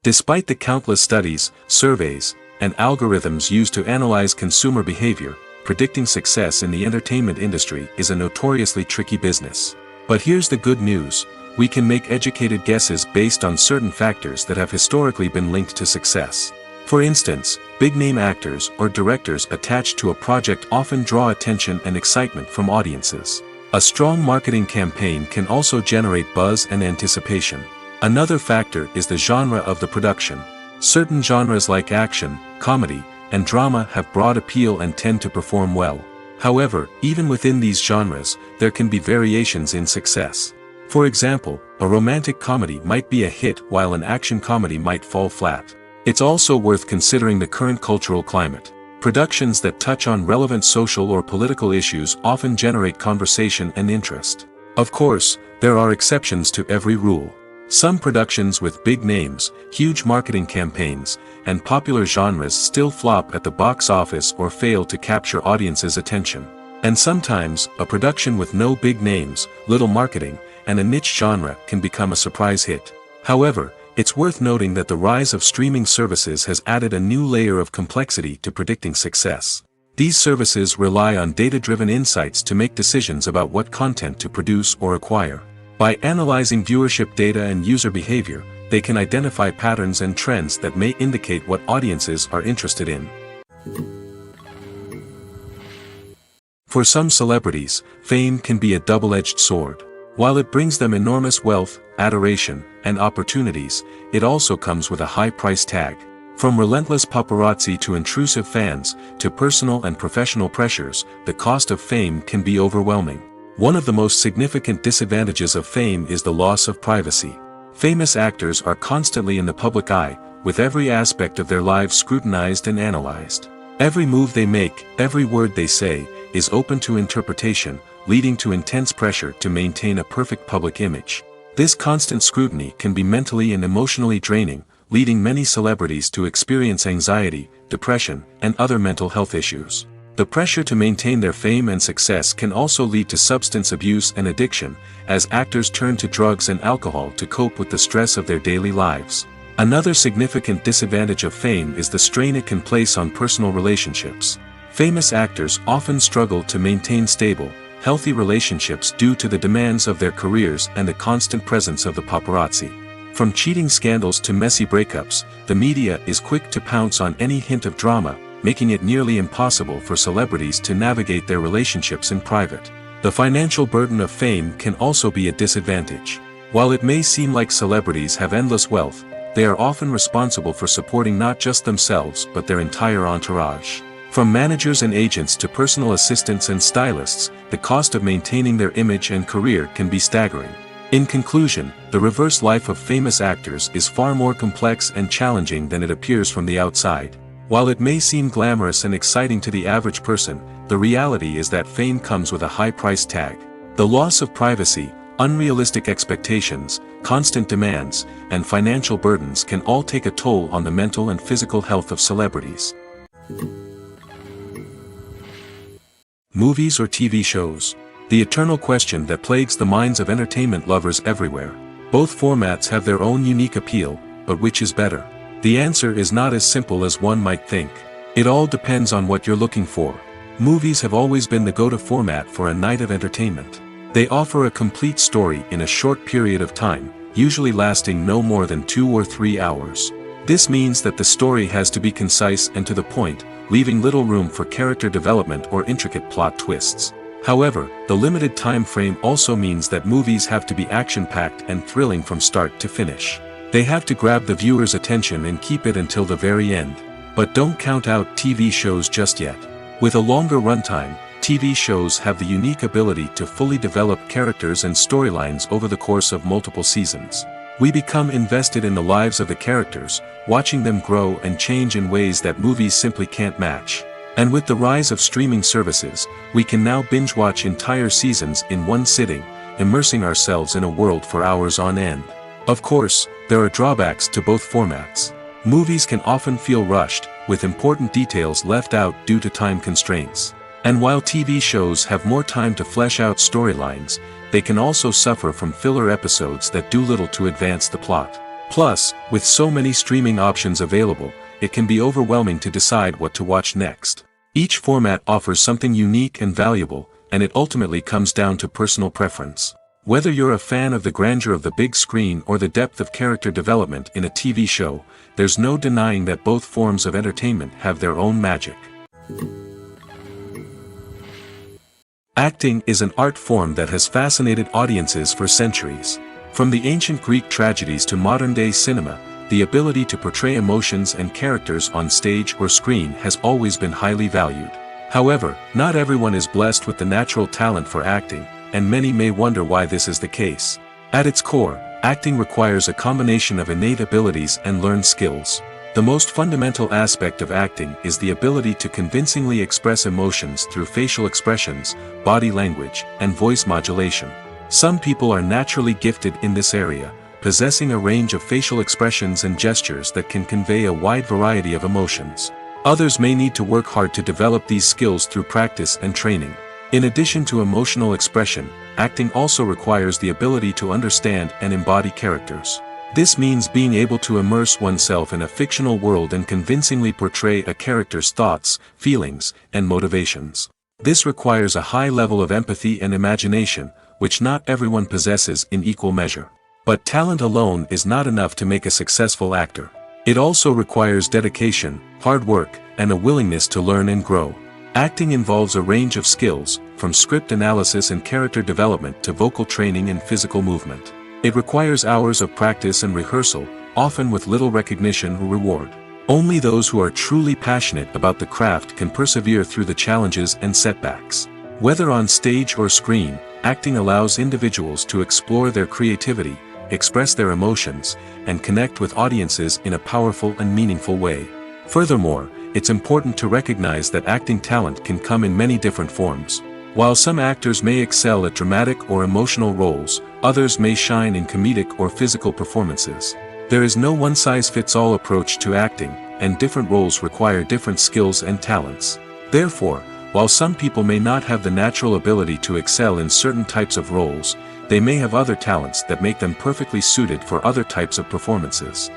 Despite the countless studies, surveys, and algorithms used to analyze consumer behavior, predicting success in the entertainment industry is a notoriously tricky business. But here's the good news: we can make educated guesses based on certain factors that have historically been linked to success. For instance, big-name actors or directors attached to a project often draw attention and excitement from audiences. A strong marketing campaign can also generate buzz and anticipation. Another factor is the genre of the production. Certain genres like action, comedy, and drama have broad appeal and tend to perform well. However, even within these genres, there can be variations in success. For example, a romantic comedy might be a hit while an action comedy might fall flat. It's also worth considering the current cultural climate. Productions that touch on relevant social or political issues often generate conversation and interest. Of course, there are exceptions to every rule. Some productions with big names, huge marketing campaigns, and popular genres still flop at the box office or fail to capture audiences' attention. And sometimes, a production with no big names, little marketing, and a niche genre can become a surprise hit. However, it's worth noting that the rise of streaming services has added a new layer of complexity to predicting success. These services rely on data-driven insights to make decisions about what content to produce or acquire. By analyzing viewership data and user behavior, they can identify patterns and trends that may indicate what audiences are interested in. For some celebrities, fame can be a double-edged sword. While it brings them enormous wealth, adoration, and opportunities, it also comes with a high price tag. From relentless paparazzi to intrusive fans, to personal and professional pressures, the cost of fame can be overwhelming. One of the most significant disadvantages of fame is the loss of privacy. Famous actors are constantly in the public eye, with every aspect of their lives scrutinized and analyzed. Every move they make, every word they say, is open to interpretation, leading to intense pressure to maintain a perfect public image. This constant scrutiny can be mentally and emotionally draining, leading many celebrities to experience anxiety, depression, and other mental health issues. The pressure to maintain their fame and success can also lead to substance abuse and addiction, as actors turn to drugs and alcohol to cope with the stress of their daily lives. Another significant disadvantage of fame is the strain it can place on personal relationships. Famous actors often struggle to maintain stable, healthy relationships due to the demands of their careers and the constant presence of the paparazzi. From cheating scandals to messy breakups, the media is quick to pounce on any hint of drama, making it nearly impossible for celebrities to navigate their relationships in private. The financial burden of fame can also be a disadvantage. While it may seem like celebrities have endless wealth, they are often responsible for supporting not just themselves but their entire entourage. From managers and agents to personal assistants and stylists, the cost of maintaining their image and career can be staggering. In conclusion, the reverse life of famous actors is far more complex and challenging than it appears from the outside. While it may seem glamorous and exciting to the average person, the reality is that fame comes with a high price tag. The loss of privacy, unrealistic expectations, constant demands, and financial burdens can all take a toll on the mental and physical health of celebrities. Movies or TV shows? The eternal question that plagues the minds of entertainment lovers everywhere. Both formats have their own unique appeal, but which is better? The answer is not as simple as one might think. It all depends on what you're looking for. Movies have always been the go-to format for a night of entertainment. They offer a complete story in a short period of time, usually lasting no more than 2 or 3 hours. This means that the story has to be concise and to the point, leaving little room for character development or intricate plot twists. However, the limited time frame also means that movies have to be action-packed and thrilling from start to finish. They have to grab the viewer's attention and keep it until the very end. But don't count out TV shows just yet. With a longer runtime, TV shows have the unique ability to fully develop characters and storylines over the course of multiple seasons. We become invested in the lives of the characters, watching them grow and change in ways that movies simply can't match. And with the rise of streaming services, we can now binge-watch entire seasons in one sitting, immersing ourselves in a world for hours on end. Of course, there are drawbacks to both formats. Movies can often feel rushed, with important details left out due to time constraints. And while TV shows have more time to flesh out storylines, they can also suffer from filler episodes that do little to advance the plot. Plus, with so many streaming options available, it can be overwhelming to decide what to watch next. Each format offers something unique and valuable, and it ultimately comes down to personal preference. Whether you're a fan of the grandeur of the big screen or the depth of character development in a TV show, there's no denying that both forms of entertainment have their own magic. Acting is an art form that has fascinated audiences for centuries. From the ancient Greek tragedies to modern-day cinema, the ability to portray emotions and characters on stage or screen has always been highly valued. However, not everyone is blessed with the natural talent for acting, and many may wonder why this is the case. At its core, acting requires a combination of innate abilities and learned skills. The most fundamental aspect of acting is the ability to convincingly express emotions through facial expressions, body language, and voice modulation. Some people are naturally gifted in this area, possessing a range of facial expressions and gestures that can convey a wide variety of emotions. Others may need to work hard to develop these skills through practice and training. In addition to emotional expression, acting also requires the ability to understand and embody characters. This means being able to immerse oneself in a fictional world and convincingly portray a character's thoughts, feelings, and motivations. This requires a high level of empathy and imagination, which not everyone possesses in equal measure. But talent alone is not enough to make a successful actor. It also requires dedication, hard work, and a willingness to learn and grow. Acting involves a range of skills, from script analysis and character development to vocal training and physical movement. It requires hours of practice and rehearsal, often with little recognition or reward. Only those who are truly passionate about the craft can persevere through the challenges and setbacks. Whether on stage or screen, acting allows individuals to explore their creativity, express their emotions, and connect with audiences in a powerful and meaningful way. Furthermore, it's important to recognize that acting talent can come in many different forms. While some actors may excel at dramatic or emotional roles, others may shine in comedic or physical performances. There is no one-size-fits-all approach to acting, and different roles require different skills and talents. Therefore, While some people may not have the natural ability to excel in certain types of roles, they may have other talents that make them perfectly suited for other types of performances.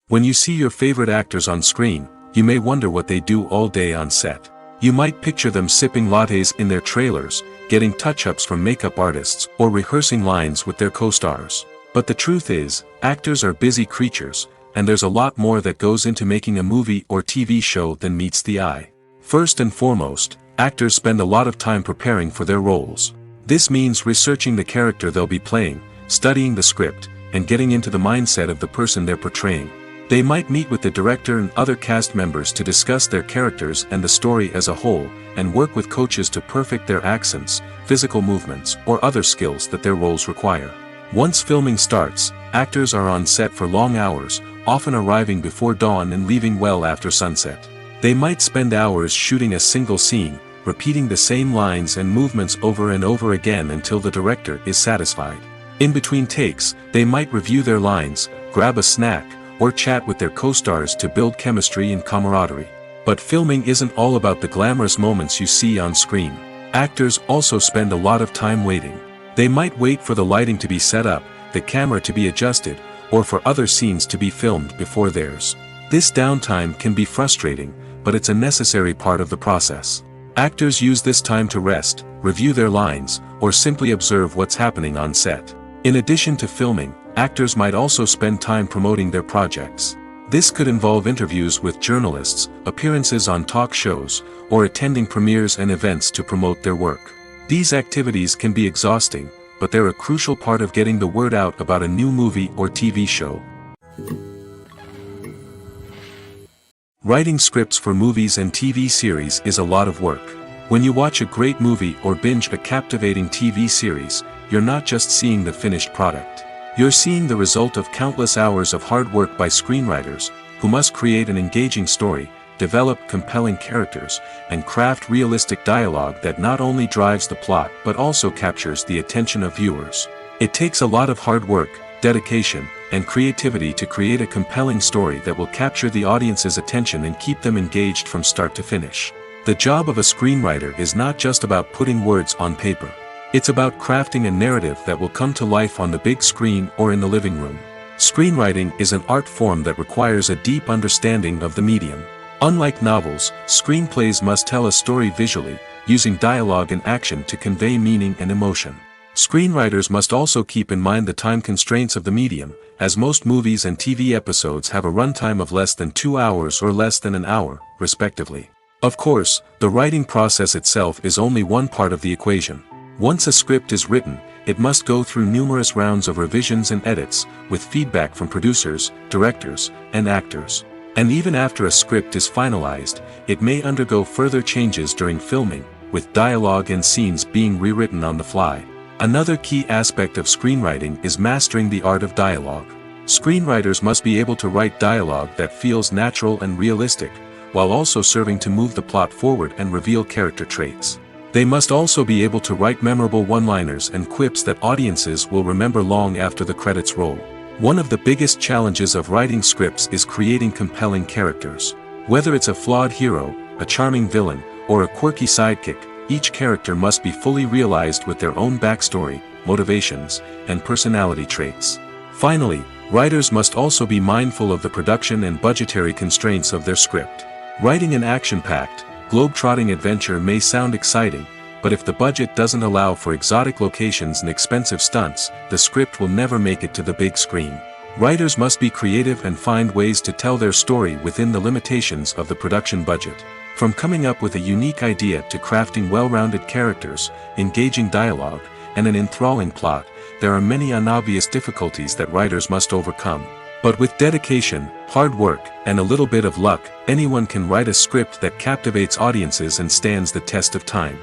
When you see your favorite actors on screen, you may wonder what they do all day on set. You might picture them sipping lattes in their trailers, getting touch-ups from makeup artists, or rehearsing lines with their co-stars. But the truth is, actors are busy creatures, and there's a lot more that goes into making a movie or TV show than meets the eye. First and foremost, actors spend a lot of time preparing for their roles. This means researching the character they'll be playing, studying the script, and getting into the mindset of the person they're portraying. They might meet with the director and other cast members to discuss their characters and the story as a whole, and work with coaches to perfect their accents, physical movements, or other skills that their roles require. Once filming starts, actors are on set for long hours, often arriving before dawn and leaving well after sunset. They might spend hours shooting a single scene, repeating the same lines and movements over and over again until the director is satisfied. In between takes, they might review their lines, grab a snack, or chat with their co-stars to build chemistry and camaraderie. But filming isn't all about the glamorous moments you see on screen. Actors also spend a lot of time waiting. They might wait for the lighting to be set up, the camera to be adjusted, or for other scenes to be filmed before theirs. This downtime can be frustrating, but it's a necessary part of the process. Actors use this time to rest, review their lines, or simply observe what's happening on set. In addition to filming, actors might also spend time promoting their projects. This could involve interviews with journalists, appearances on talk shows, or attending premieres and events to promote their work. These activities can be exhausting, but they're a crucial part of getting the word out about a new movie or TV show. Writing scripts for movies and TV series is a lot of work. When you watch a great movie or binge a captivating TV series, you're not just seeing the finished product. You're seeing the result of countless hours of hard work by screenwriters, who must create an engaging story, develop compelling characters, and craft realistic dialogue that not only drives the plot but also captures the attention of viewers. It takes a lot of hard work, dedication, and creativity to create a compelling story that will capture the audience's attention and keep them engaged from start to finish. The job of a screenwriter is not just about putting words on paper. It's about crafting a narrative that will come to life on the big screen or in the living room. Screenwriting is an art form that requires a deep understanding of the medium. Unlike novels, screenplays must tell a story visually, using dialogue and action to convey meaning and emotion. Screenwriters must also keep in mind the time constraints of the medium, as most movies and TV episodes have a runtime of less than 2 hours or less than an hour, respectively. Of course, the writing process itself is only one part of the equation. Once a script is written, it must go through numerous rounds of revisions and edits, with feedback from producers, directors, and actors. And even after a script is finalized, it may undergo further changes during filming, with dialogue and scenes being rewritten on the fly. Another key aspect of screenwriting is mastering the art of dialogue. Screenwriters must be able to write dialogue that feels natural and realistic, while also serving to move the plot forward and reveal character traits. They must also be able to write memorable one-liners and quips that audiences will remember long after the credits roll. One of the biggest challenges of writing scripts is creating compelling characters. Whether it's a flawed hero, a charming villain, or a quirky sidekick, each character must be fully realized with their own backstory, motivations, and personality traits. Finally, writers must also be mindful of the production and budgetary constraints of their script. Writing an action-packed, globe-trotting adventure may sound exciting, but if the budget doesn't allow for exotic locations and expensive stunts, the script will never make it to the big screen. Writers must be creative and find ways to tell their story within the limitations of the production budget. From coming up with a unique idea to crafting well-rounded characters, engaging dialogue, and an enthralling plot, there are many unobvious difficulties that writers must overcome. But with dedication, hard work, and a little bit of luck, anyone can write a script that captivates audiences and stands the test of time.